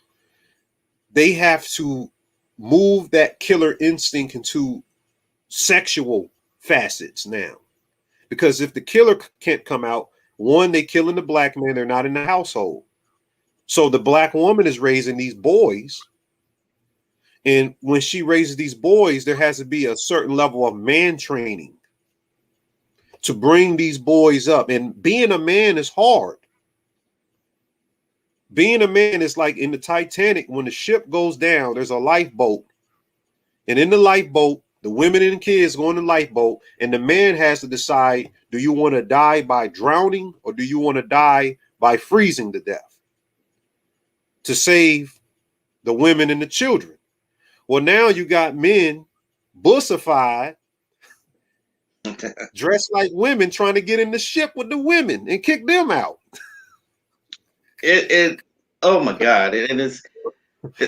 they have to move that killer instinct into sexual facets now. Because if the killer can't come out, one, they killing the black man, they're not in the household. So the black woman is raising these boys. And when she raises these boys, there has to be a certain level of man training to bring these boys up. And being a man is hard. Being a man is like in the Titanic, when the ship goes down, there's a lifeboat. And in the lifeboat, the women and the kids go in the lifeboat, and the man has to decide, do you want to die by drowning or do you want to die by freezing to death to save the women and the children? Well, now you got men bussified, dressed like women, trying to get in the ship with the women and kick them out. Oh my God. It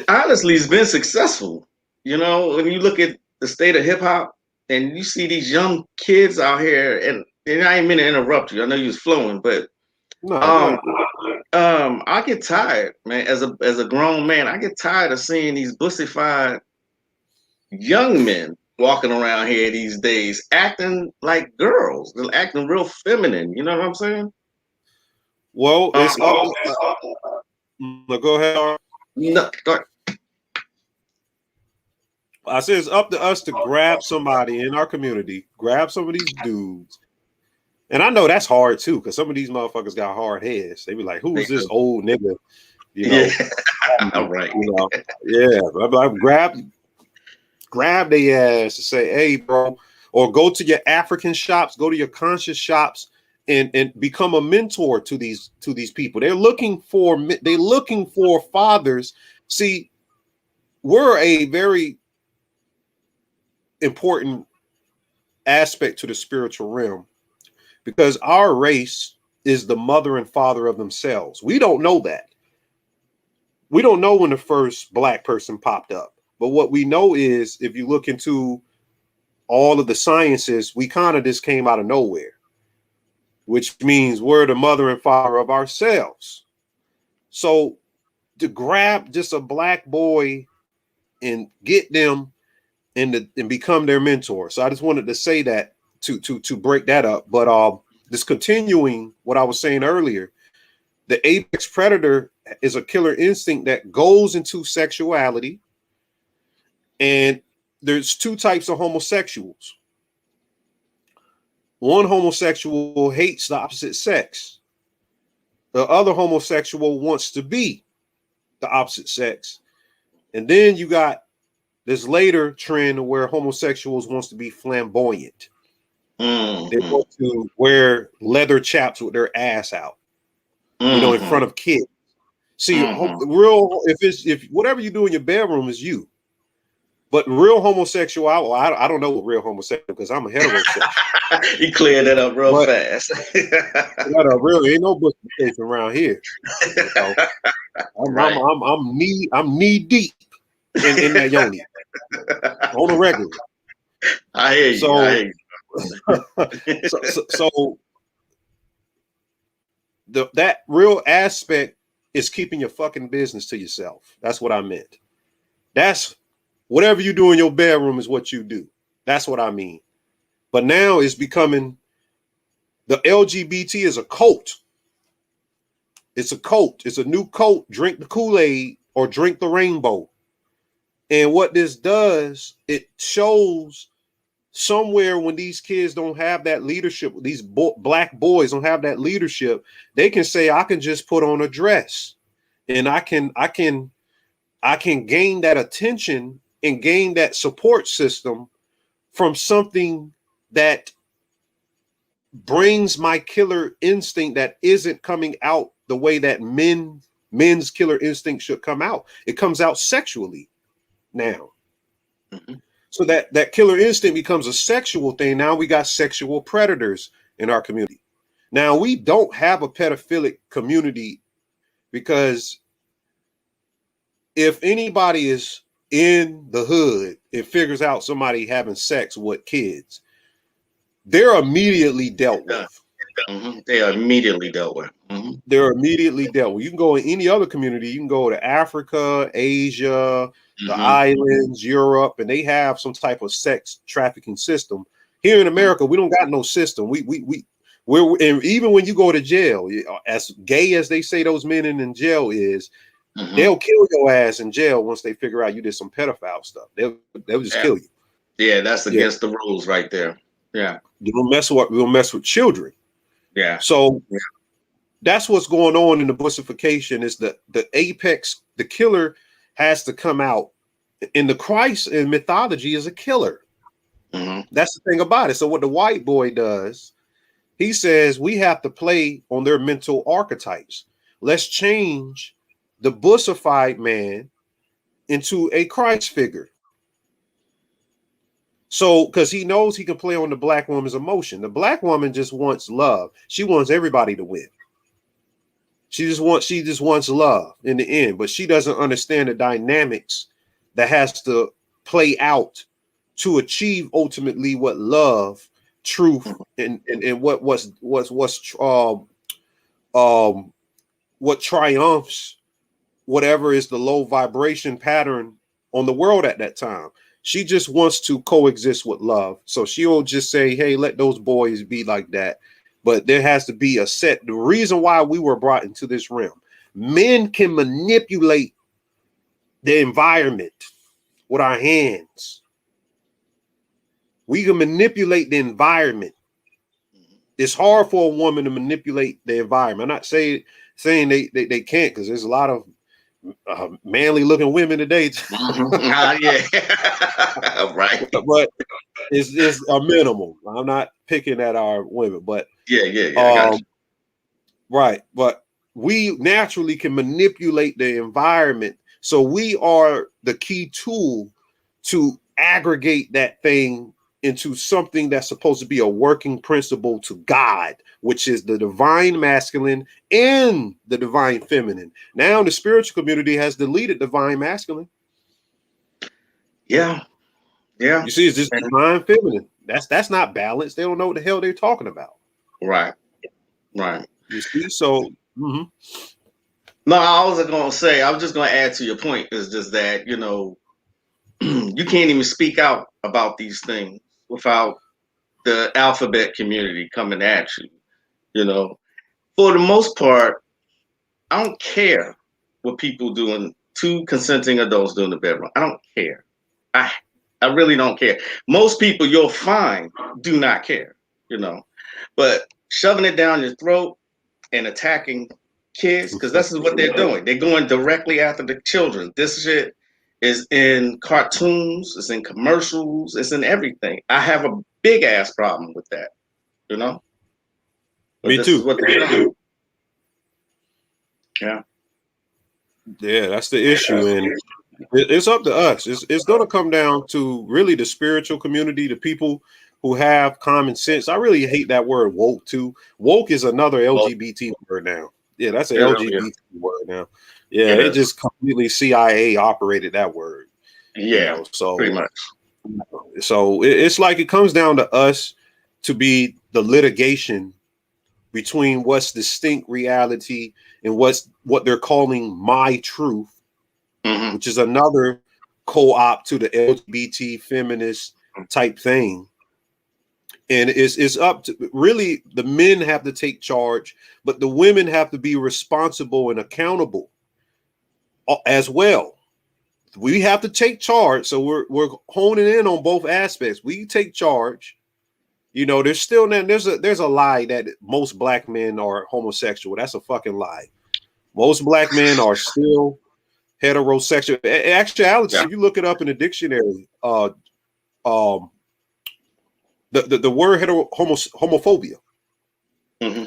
honestly has been successful. You know, when you look at the state of hip hop and you see these young kids out here, and I ain't mean to interrupt you. I know you was flowing, but No, go um ahead. I get tired, man, as a grown man, I get tired of seeing these bussified young men walking around here these days acting like girls, acting real feminine. You know what I'm saying? Well, it's up. Go ahead. No, I say it's up to us to grab somebody in our community, grab some of these dudes. And I know that's hard too, because some of these motherfuckers got hard heads. They be like, who is this old nigga? You know, yeah, right. you know, yeah. I'm grab their ass and say, hey, bro, or go to your African shops, go to your conscious shops and become a mentor to these people. They're looking for fathers. See, we're a very important aspect to the spiritual realm because our race is the mother and father of themselves. We don't know that. We don't know when the first black person popped up. But what we know is if you look into all of the sciences, we kind of just came out of nowhere, which means we're the mother and father of ourselves. So to grab just a black boy and get them and become their mentor. So I just wanted to say that to break that up. But just continuing what I was saying earlier, the apex predator is a killer instinct that goes into sexuality. And there's two types of homosexuals. One homosexual hates the opposite sex. The other homosexual wants to be the opposite sex. And then you got this later trend where homosexuals wants to be flamboyant. Mm-hmm. They want to wear leather chaps with their ass out, you know, in front of kids. See, if whatever you do in your bedroom is you. But real homosexual, I don't know what real homosexual because I'm a heterosexual. You cleared that up real fast. Really ain't no justification around here. You know? Right. I'm knee deep in that yoni on a regular. I hear you. So, I hear you. so that real aspect is keeping your fucking business to yourself. That's what I meant. That's Whatever you do in your bedroom is what you do. That's what I mean. But now it's becoming, the LGBT is a cult. It's a cult. It's a new cult. Drink the Kool-Aid or drink the rainbow. And what this does, it shows somewhere when these kids don't have that leadership, these black boys don't have that leadership, they can say, I can just put on a dress and I can gain that attention and gain that support system from something that brings my killer instinct that isn't coming out the way that men's killer instinct should come out. It comes out sexually now. Mm-hmm. So that killer instinct becomes a sexual thing. Now we got sexual predators in our community. Now we don't have a pedophilic community, because if anybody is in the hood and figures out somebody having sex with kids, they're immediately dealt with. Mm-hmm. They are immediately dealt with. Mm-hmm. They're immediately dealt with. You can go in any other community. You can go to Africa, Asia, the islands, Europe, and they have some type of sex trafficking system. Here in America, we don't got no system. We're and even when you go to jail, as gay as they say those men in jail is, they'll kill your ass in jail once they figure out you did some pedophile stuff. They'll just kill you. Yeah, that's against the rules right there. Yeah. You don't mess with children. Yeah. So that's what's going on in the bussification, is the apex, the killer has to come out. In the Christ in mythology is a killer. That's the thing about it. So what the white boy does, he says we have to play on their mental archetypes. Let's change the bussified man into a Christ figure. So, because he knows he can play on the black woman's emotion. The black woman just wants love. She wants everybody to win. She just wants love in the end, but she doesn't understand the dynamics that has to play out to achieve ultimately what love, truth, and what triumphs whatever is the low vibration pattern on the world at that time. She just wants to coexist with love. So she'll just say, hey, let those boys be like that. But there has to be a set. The reason why we were brought into this realm, men can manipulate the environment with our hands. We can manipulate the environment. It's hard for a woman to manipulate the environment. I'm not saying they can't, because there's a lot of manly looking women today. Yeah. Right. But it's a minimum. I'm not picking at our women, but I got you. Right. But we naturally can manipulate the environment. So we are the key tool to aggregate that thing into something that's supposed to be a working principle to God, which is the divine masculine and the divine feminine. Now the spiritual community has deleted divine masculine. Yeah. You see, it's just divine feminine. That's not balanced. They don't know what the hell they're talking about. Right. You see, so no, I was going to say, I was just going to add to your point, is just that, you can't even speak out about these things without the alphabet community coming at you. For the most part, I don't care what people doing, two consenting adults do in the bedroom. I don't care. I really don't care. Most people you'll find do not care, but shoving it down your throat and attacking kids, because this is what they're doing. They're going directly after the children. This shit is in cartoons, it's in commercials, it's in everything. I have a big ass problem with that, But me this too. is what they're doing. Yeah, that's the issue. And it's up to us. It's going to come down to really the spiritual community, the people who have common sense. I really hate that word woke too. Woke is another LGBT word now. Yeah, that's an LGBT word now. Yeah, it just completely CIA operated that word. Yeah, so pretty much. So it's like it comes down to us to be the litigation between what's distinct reality and what they're calling my truth, which is another co-op to the LGBT feminist type thing. And it's up to really the men have to take charge, but the women have to be responsible and accountable as well. We have to take charge. So we're honing in on both aspects. We take charge. You know, there's still there's a lie that most black men are homosexual. That's a fucking lie. Most black men are still heterosexual. Actually, Alex, if you look it up in the dictionary, the word homophobia, Mm-hmm.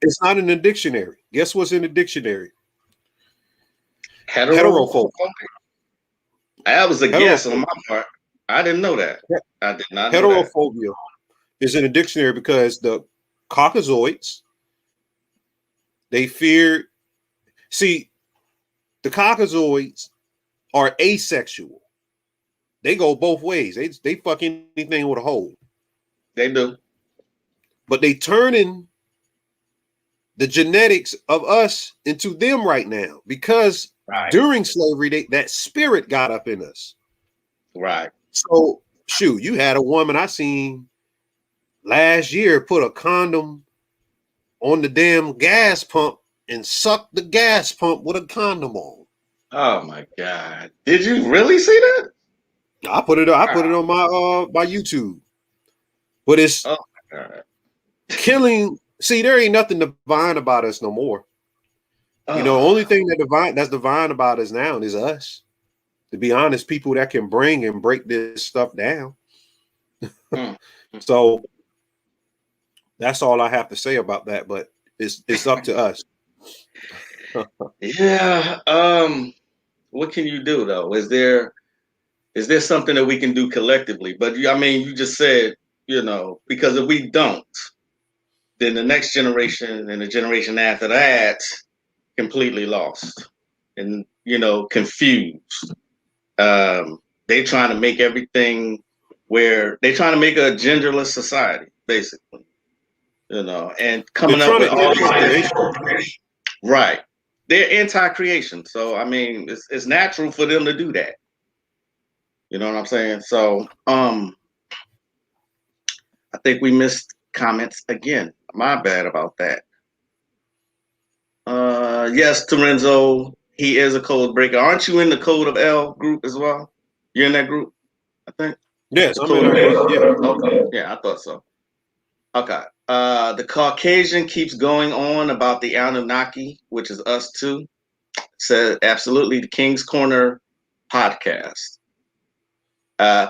it's not in the dictionary. Guess what's in the dictionary? Heterophobia. That was a guess on Heterophobia. my part. I didn't know that. I did not know that. Heterophobia is in the dictionary because the Caucasoids, they feared. See, the Caucasoids are asexual. They go both ways. They fuck anything with a hole. They do. But they turning the genetics of us into them right now because during slavery, that spirit got up in us. Right. So, shoot, you had a woman I seen last year put a condom on the damn gas pump and suck the gas pump with a condom on. Oh my God! Did you really see that? I put it on my YouTube. But it's killing. See, there ain't nothing divine about us no more. You know, the only thing that's divine about us now is us. To be honest, people that can bring and break this stuff down. So that's all I have to say about that. But it's up to us. Yeah. What can you do though? Is there something that we can do collectively? But I mean, you just said, you know, because if we don't, then the next generation and the generation after that completely lost and, you know, confused. They trying to make everything where they trying to make a genderless society, basically, you know, and coming up with all these things. Right. They're anti-creation. So, I mean, it's natural for them to do that. You know what I'm saying? So, I think we missed comments again. My bad about that. Yes, Torenzo, he is a code breaker. Aren't you in the Code of L group as well? You're in that group, I think. Yes, I'm in that group. Yeah. Okay. Yeah, I thought so. Okay. The Caucasian keeps going on about the Anunnaki, which is us too. Said absolutely the King's Corner podcast.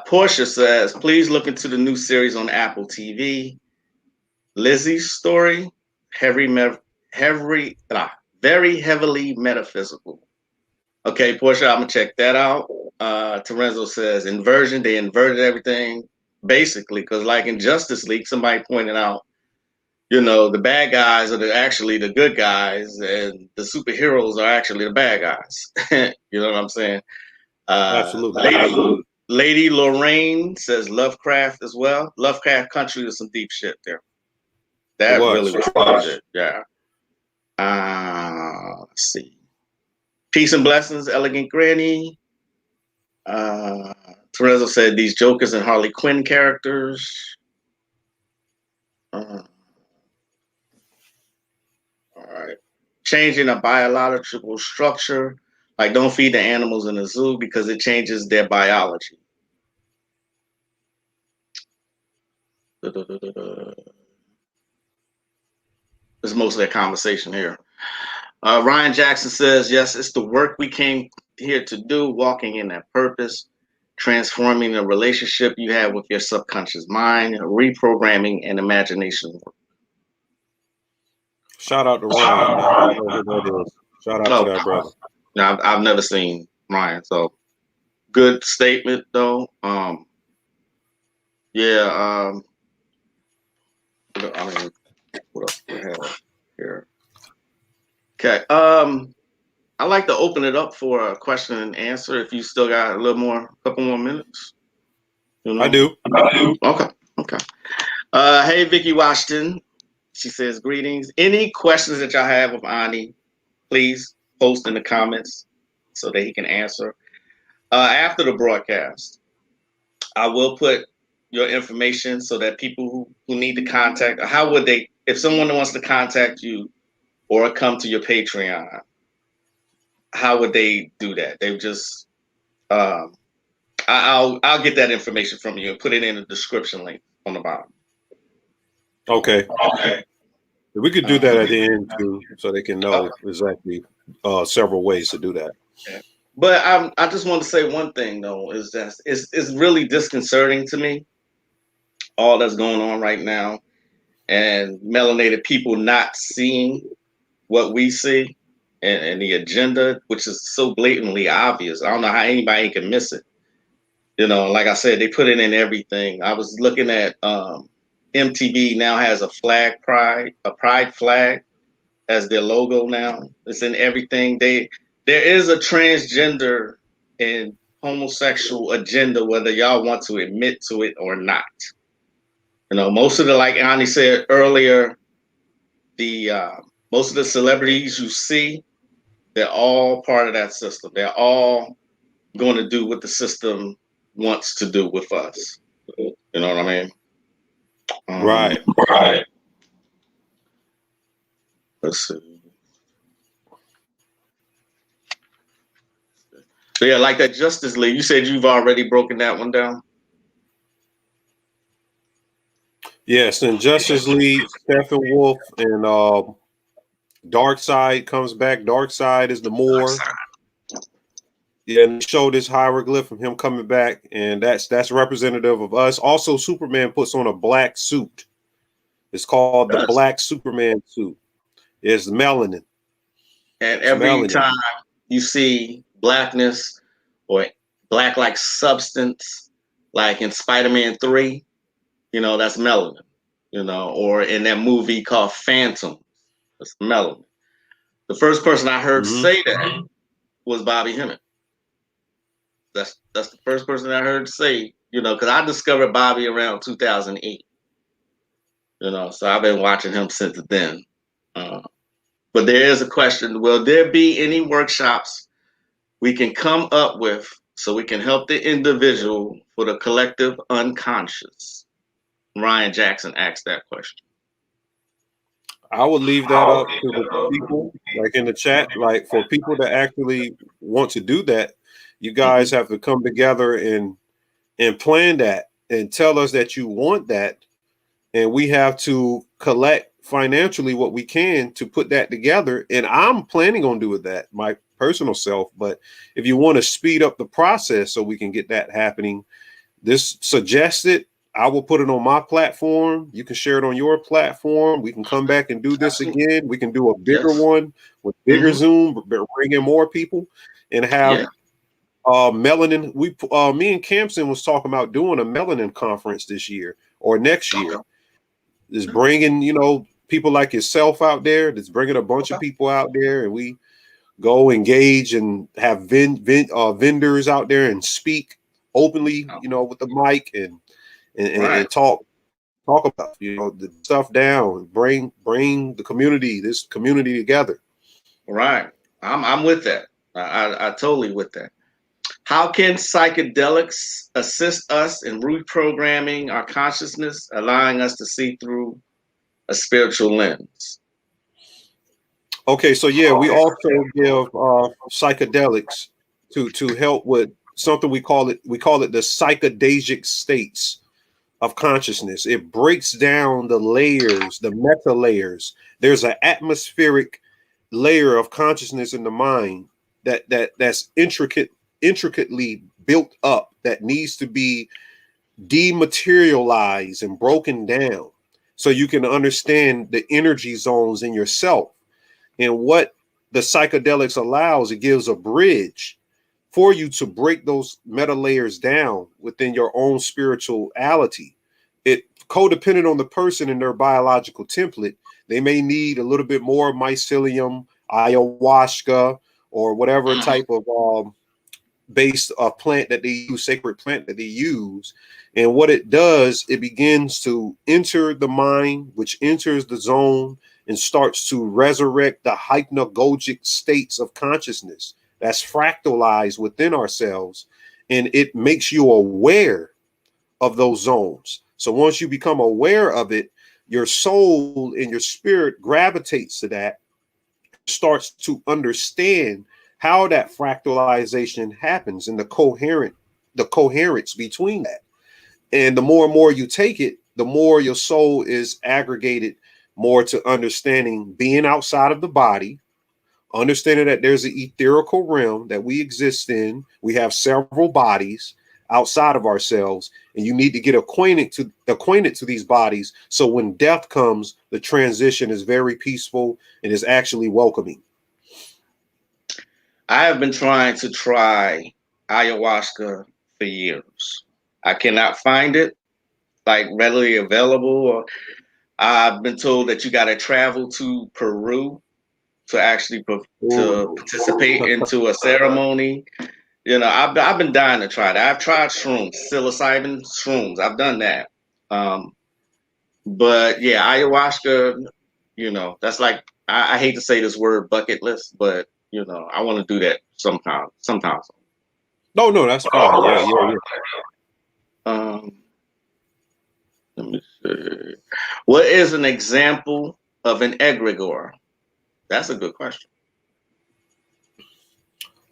Portia says, please look into the new series on Apple TV. Lizzie's story, very heavily metaphysical. Okay, Portia, I'm gonna check that out. Terenzo says inversion, they inverted everything basically, because like in Justice League, somebody pointed out, you know, the bad guys are actually the good guys, and the superheroes are actually the bad guys. You know what I'm saying? Absolutely. Lady Lorraine says Lovecraft as well. Lovecraft Country is some deep shit there. That really was it. Yeah. Let's see. Peace and blessings, Elegant Granny. Teresa said these Jokers and Harley Quinn characters. All right. Changing a biological structure. Like don't feed the animals in the zoo because it changes their biology. It's mostly a conversation here. Ryan Jackson says, yes, it's the work we came here to do, walking in that purpose, transforming the relationship you have with your subconscious mind, reprogramming and imagination work. Shout out to Ryan. I don't know who that is. Shout out to that brother. Now, I've never seen Ryan, so good statement though. Yeah. I mean, what else we have here? Okay. I'd like to open it up for a question and answer if you still got a couple more minutes. You know? I do. Okay. Hey, Vicky Washington. She says, greetings. Any questions that y'all have of Ani, please post in the comments so that he can answer. After the broadcast, I will put your information so that people who need to contact, how would they, if someone wants to contact you or come to your Patreon, how would they do that? They would just, um, I'll get that information from you and put it in the description link on the bottom. Okay. Okay. We could do that at the end too, so they can know exactly several ways to do that. Okay. But I just want to say one thing though, is that it's really disconcerting to me, all that's going on right now, and melanated people not seeing what we see, and the agenda, which is so blatantly obvious. I don't know how anybody can miss it. Like I said, they put it in everything. I was looking at MTV now has a pride flag as their logo now. It's in everything. There is a transgender and homosexual agenda, whether y'all want to admit to it or not. Most of the, like Ani said earlier, the most of the celebrities you see, they're all part of that system. They're all going to do what the system wants to do with us. You know what I mean? Right. Right. Let's see. So yeah, like that Justice League. You said you've already broken that one down. Yes, and Justice League, Steppenwolf, and Dark Side comes back. Dark Side is the Moor. Yeah, and they showed this hieroglyph of him coming back, and that's representative of us. Also, Superman puts on a black suit. It's called the Black Superman suit. It's melanin. And It's every melanin. time you see blackness or black like substance, like in Spider-Man 3, that's melanin. Or in that movie called Phantom, that's melanin. The first person I heard say that was Bobby Hemmett. That's the first person I heard say, because I discovered Bobby around 2008. So I've been watching him since then. But there is a question: will there be any workshops we can come up with so we can help the individual for the collective unconscious? Ryan Jackson asked that question. I would leave that up to the people, like in the chat, like for people that actually want to do that. You guys have to come together and plan that and tell us that you want that, and we have to collect financially what we can to put that together. And I'm planning on doing that, my personal self. But if you want to speed up the process so we can get that happening, this suggested, I will put it on my platform. You can share it on your platform. We can come back and do this again. We can do a bigger one with bigger Zoom, bring in more people and have melanin. Me and Campson was talking about doing a melanin conference this year or next year. Just bringing, people like yourself out there. Just bringing a bunch of people out there, and we go engage and have vendors out there and speak openly, with the mic and talk about, the stuff down, bring the community, this community together. Right. I'm with that. I totally with that. How can psychedelics assist us in reprogramming our consciousness, allowing us to see through a spiritual lens? Okay, so yeah, we also give psychedelics to help with something we call it the psychedelic states of consciousness. It breaks down the layers, the meta layers. There's an atmospheric layer of consciousness in the mind that's intricately built up, that needs to be dematerialized and broken down so you can understand the energy zones in yourself. And what the psychedelics allows, it gives a bridge for you to break those meta layers down within your own spirituality. It codependent on the person and their biological template. They may need a little bit more mycelium, ayahuasca, or whatever type of based plant that they use, sacred plant that they use. And what it does, it begins to enter the mind, which enters the zone and starts to resurrect the hypnagogic states of consciousness that's fractalized within ourselves. and it makes you aware of those zones. So once you become aware of it, your soul and your spirit gravitates to that, starts to understand how that fractalization happens and the coherence between that. And the more you take it, the more your soul is aggregated more to understanding being outside of the body, understanding that there's an etherical realm that we exist in. We have several bodies outside of ourselves, and you need to get acquainted to these bodies, so when death comes, the transition is very peaceful and is actually welcoming. I have been trying to try ayahuasca for years. I cannot find it like readily available. I've been told that you got to travel to Peru to actually to Ooh. participate into a ceremony. You know, I've been dying to try that. I've tried shrooms, psilocybin shrooms. I've done that. Um, but yeah, ayahuasca. You know, that's like I hate to say this word bucket list, but you know, I want to do that sometime. Sometimes. No, that's fine. Yeah. Um, let me see. What is an example of an egregore? That's a good question.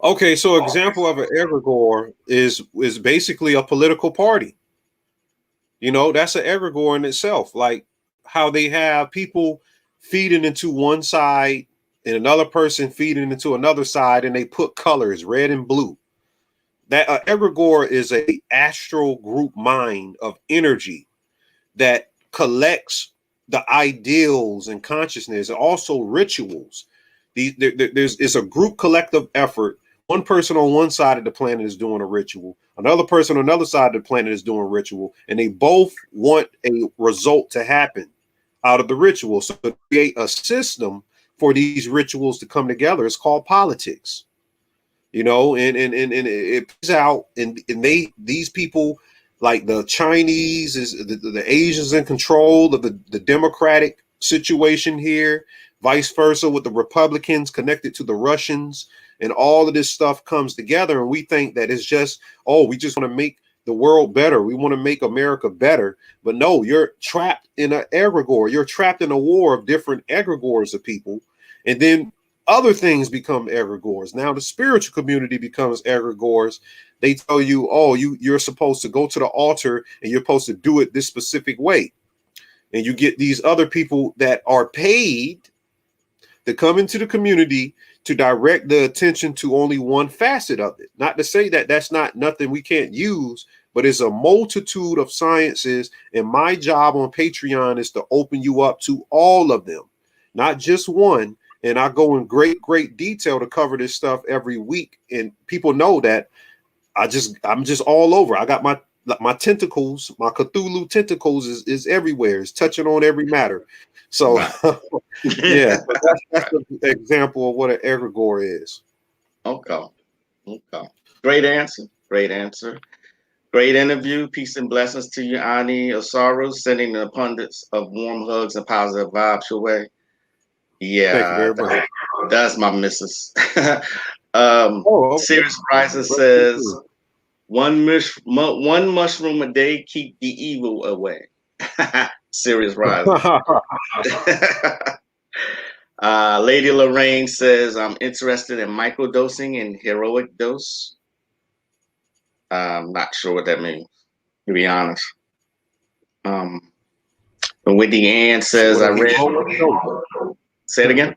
Okay, so example of an egregore is basically a political party. You know, that's an egregore in itself. Like how they have people feeding into one side and another person feeding into another side, and they put colors red and blue. That egregore is a astral group mind of energy that collects the ideals and consciousness, and also rituals. It's a group collective effort. One person on one side of the planet is doing a ritual. Another person on another side of the planet is doing a ritual, and they both want a result to happen out of the ritual. So to create a system for these rituals to come together, it's called politics. You know, and it plays out, and these people like the Chinese is the Asians in control of the democratic situation here, vice versa with the Republicans connected to the Russians, and all of this stuff comes together, and we think that it's just, oh, we just want to make the world better, we want to make America better. But no, you're trapped in an egregore, you're trapped in a war of different egregores of people, and then other things become egregores. Now the spiritual community becomes egregores. They tell you, oh, you're supposed to go to the altar and you're supposed to do it this specific way. And you get these other people that are paid to come into the community to direct the attention to only one facet of it. Not to say that that's not nothing we can't use, but it's a multitude of sciences. And my job on Patreon is to open you up to all of them, not just one. And I go in great detail to cover this stuff every week. And people know that I'm just all over. I got my tentacles, my Cthulhu tentacles is everywhere. It's touching on every matter. So yeah, that's an example of what an egregore is. Okay. Okay. Great answer. Great answer. Great interview. Peace and blessings to you, Ani Osaru, sending the abundance of warm hugs and positive vibes your way. Thank you Yeah, very much. that's my missus. Oh, okay. Serious Riser says, one mushroom a day keep the evil away. Serious Riser. Lady Lorraine says, I'm interested in microdosing and heroic dose. I'm not sure what that means, to be honest. And Whitney Ann says, I read. Say it again.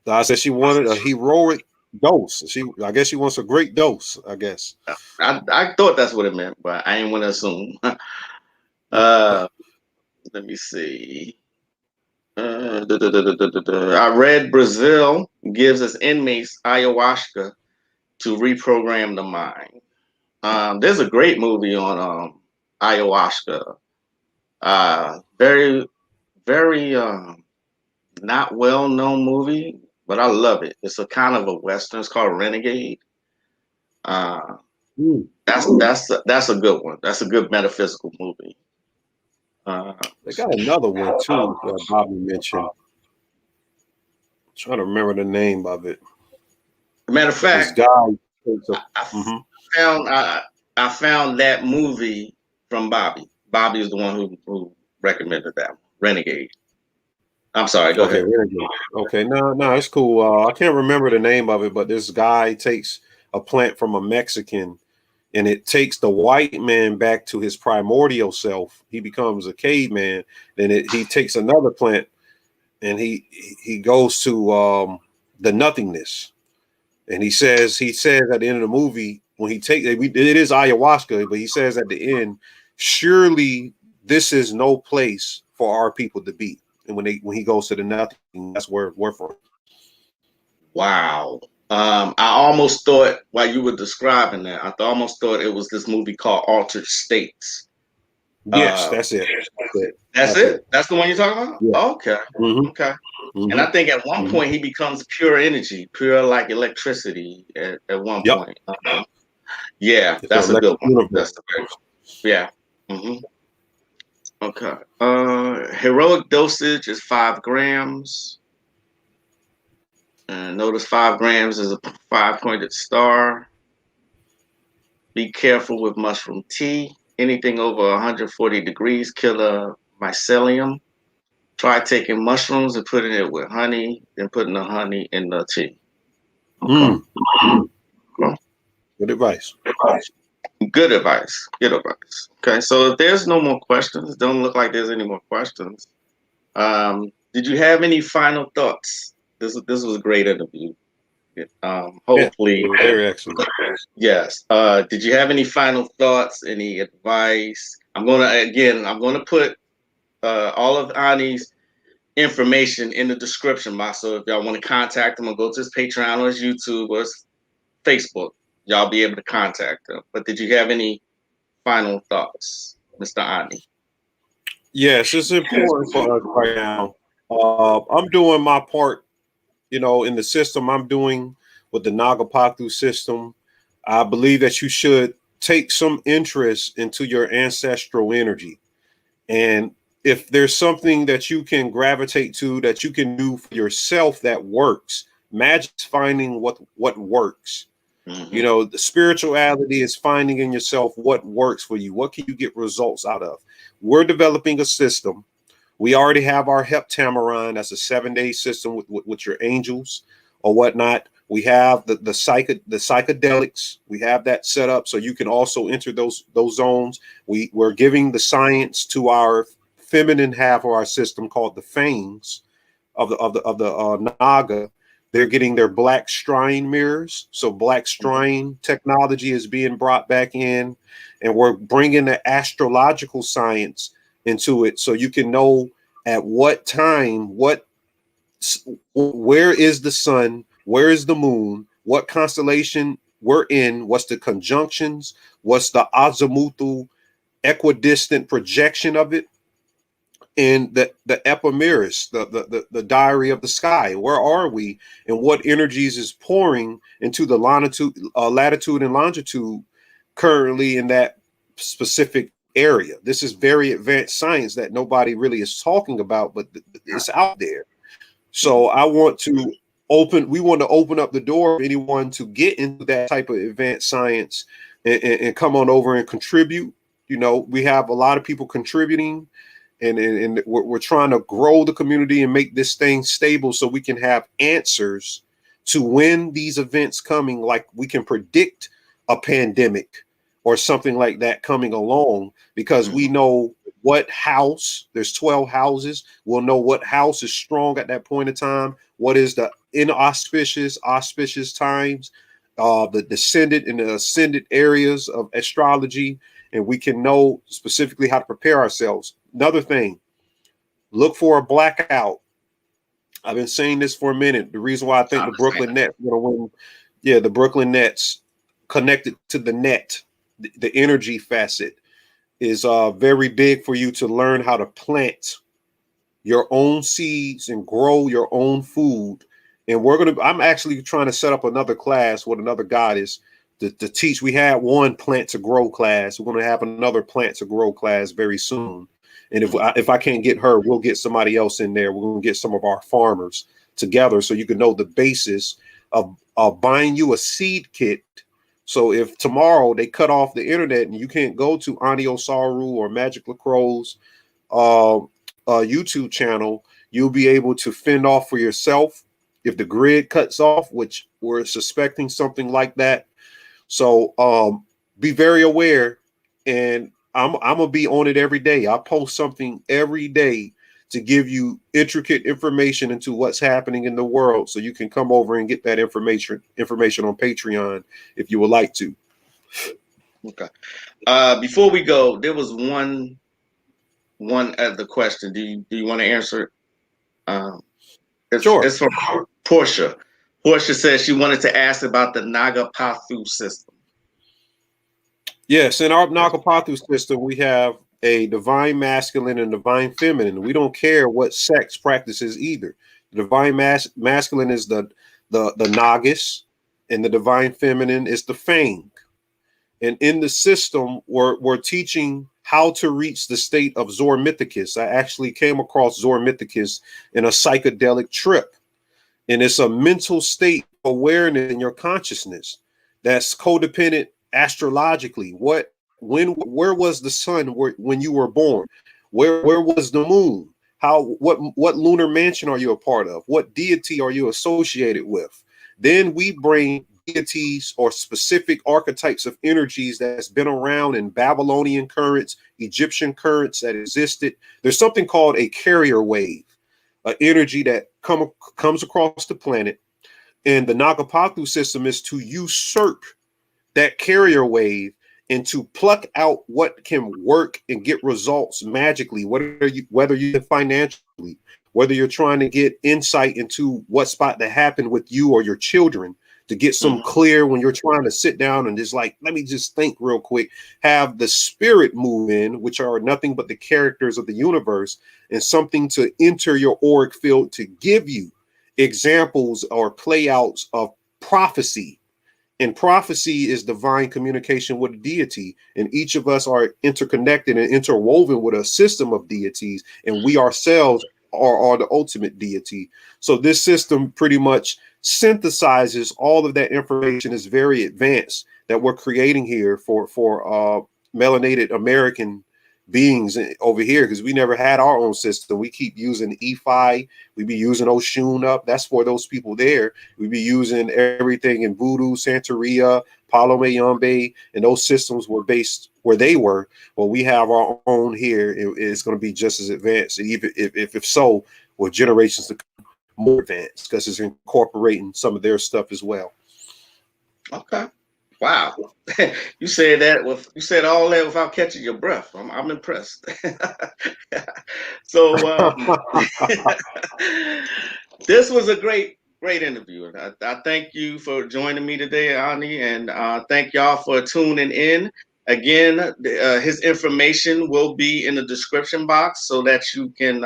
I said she wanted a heroic dose. I guess she wants a great dose, I guess. I thought that's what it meant, but I ain't want to assume. Let me see. I read Brazil gives its inmates ayahuasca to reprogram the mind. There's a great movie on ayahuasca. Very, very not well known movie, but I love it. It's a kind of a western. It's called Renegade. Uh, that's a good one. That's a good metaphysical movie. They got another one too that Bobby mentioned. I'm trying to remember the name of it. Matter of This fact, guy So, I mhm. found I found that movie from Bobby. Bobby is the one who recommended that one. Renegade. I'm sorry. Go Okay, ahead. very good. Okay, no, it's cool. I can't remember the name of it, but this guy takes a plant from a Mexican, and it takes the white man back to his primordial self. He becomes a caveman. Then he takes another plant, and he goes to the nothingness. And he says at the end of the movie when it is ayahuasca, but he says at the end, surely this is no place for our people to be. And when he goes to the nothing, that's where we're from. Wow. I almost thought while you were describing that, almost thought it was this movie called Altered States. Yes, Uh, that's it. That's it. that's That's it. it. That's the one you're talking about. Yeah. Okay. Mm-hmm. Okay. And I Mm-hmm. think at one Mm-hmm. point he becomes pure energy, pure like electricity. At one Yep. point. Yeah, It's an that's a good electric one. universe. That's the very yeah. Okay. Heroic dosage is 5 grams. And notice 5 grams is a 5 pointed star. Be careful with mushroom tea. Anything over 140 degrees, killer mycelium. Try taking mushrooms and putting it with honey, then putting the honey in the tea. Okay. Mm. Mm. Well, Good advice. good advice. Good advice. Okay. So if there's no more questions, don't look like there's any more questions. Did you have any final thoughts? This was a great interview. Yeah, Hopefully, very excellent. yes. Did you have any final thoughts? Any advice? I'm gonna put all of Ani's information in the description box. So if y'all want to contact him or go to his Patreon or his YouTube or his Facebook, y'all be able to contact him. But did you have any final thoughts, Mr. Ani? Yes, it's important for us right now. I'm doing my part, in the system I'm doing with the Naga Paku system. I believe that you should take some interest into your ancestral energy. And if there's something that you can gravitate to that you can do for yourself that works, magic's finding what works. Mm-hmm. The spirituality is finding in yourself what works for you. What can you get results out of? We're developing a system. We already have our heptameron. That's a 7-day system with your angels or whatnot. We have the psychedelics. We have that set up so you can also enter those zones. We're giving the science to our feminine half of our system called the fangs of the Naga. They're getting their black strine mirrors. So black strine technology is being brought back in, and we're bringing the astrological science into it so you can know at what time, where is the sun, where is the moon, what constellation we're in, what's the conjunctions, what's the azimuthal equidistant projection of it, and the epimeris, the diary of the sky. Where are we, and what energies is pouring into the latitude and longitude currently in that specific area. This is very advanced science that nobody really is talking about, but it's out there. So we want to open up the door for anyone to get into that type of advanced science and come on over and contribute. We have a lot of people contributing, and we're trying to grow the community and make this thing stable so we can have answers to when these events coming, like we can predict a pandemic or something like that coming along, because we know what house, there's 12 houses. We'll know what house is strong at that point in time. What is the auspicious times, the descendant and the ascendant areas of astrology, and we can know specifically how to prepare ourselves. Another thing, look for a blackout. I've been saying this for a minute. The reason why I think the Brooklyn Nets are going to win, the Brooklyn Nets connected to the net, the energy facet is very big for you to learn how to plant your own seeds and grow your own food. And I'm actually trying to set up another class with another goddess to teach. We had one plant to grow class. We're going to have another plant to grow class very soon. And if I can't get her, we'll get somebody else in there. We're going to get some of our farmers together so you can know the basis of buying you a seed kit So if tomorrow they cut off the internet and you can't go to Ani Osaru or Magic Lacroix's uh, YouTube channel, you'll be able to fend off for yourself if the grid cuts off, which we're suspecting something like that. So be very aware, and I'm gonna be on it every day. I post something every day to give you intricate information into what's happening in the world, so you can come over and get that information on Patreon if you would like to. Okay. Before we go, there was one other question. Do you want to answer it? Um, Sure. it's from Portia. Portia says she wanted to ask about the Naga Paku system. Yes, in our Naga Paku system, we have a divine masculine and divine feminine. We don't care what sex practices either. The divine masculine is the Nagas, and the divine feminine is the Fang. And in the system, we're teaching how to reach the state of Zor Mythicus. I actually came across Zor Mythicus in a psychedelic trip. And it's a mental state of awareness in your consciousness that's codependent astrologically. Where was the sun when you were born? Where was the moon? What lunar mansion are you a part of? What deity are you associated with? Then we bring deities or specific archetypes of energies that's been around in Babylonian currents, Egyptian currents that existed. There's something called a carrier wave, an energy that comes across the planet. And the Naga Paku system is to usurp that carrier wave and to pluck out what can work and get results magically, whether you financially, whether you're trying to get insight into what's about to happen with you or your children, to get some Mhm. clear when you're trying to sit down and just like, let me just think real quick, have the spirit move in, which are nothing but the characters of the universe, and something to enter your auric field to give you examples or playouts of prophecy. And prophecy is divine communication with a deity, and each of us are interconnected and interwoven with a system of deities, and we ourselves are the ultimate deity. So this system pretty much synthesizes all of that information. Is very advanced that we're creating here for melanated American beings over here, because we never had our own system. We keep using EFI, we be using Oshun up. That's for those people there. We be using everything in Voodoo, Santeria, Palo Mayombe, and those systems were based where they were. Well, we have our own here. It's going to be just as advanced, even if so, with generations to come, more advanced, because it's incorporating some of their stuff as well. Okay. Wow. You said all that without catching your breath. I'm impressed. So this was a great interview. And I thank you for joining me today, Ani, and thank y'all for tuning in. Again, his information will be in the description box so that you can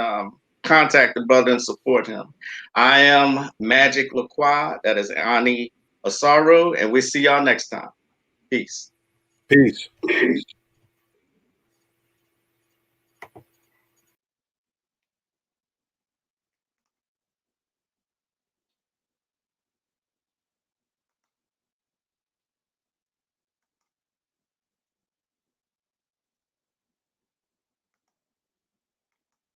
contact the brother and support him. I am Magick Lacroix. That is Ani Osaru, and we'll see y'all next time. Peace. Peace.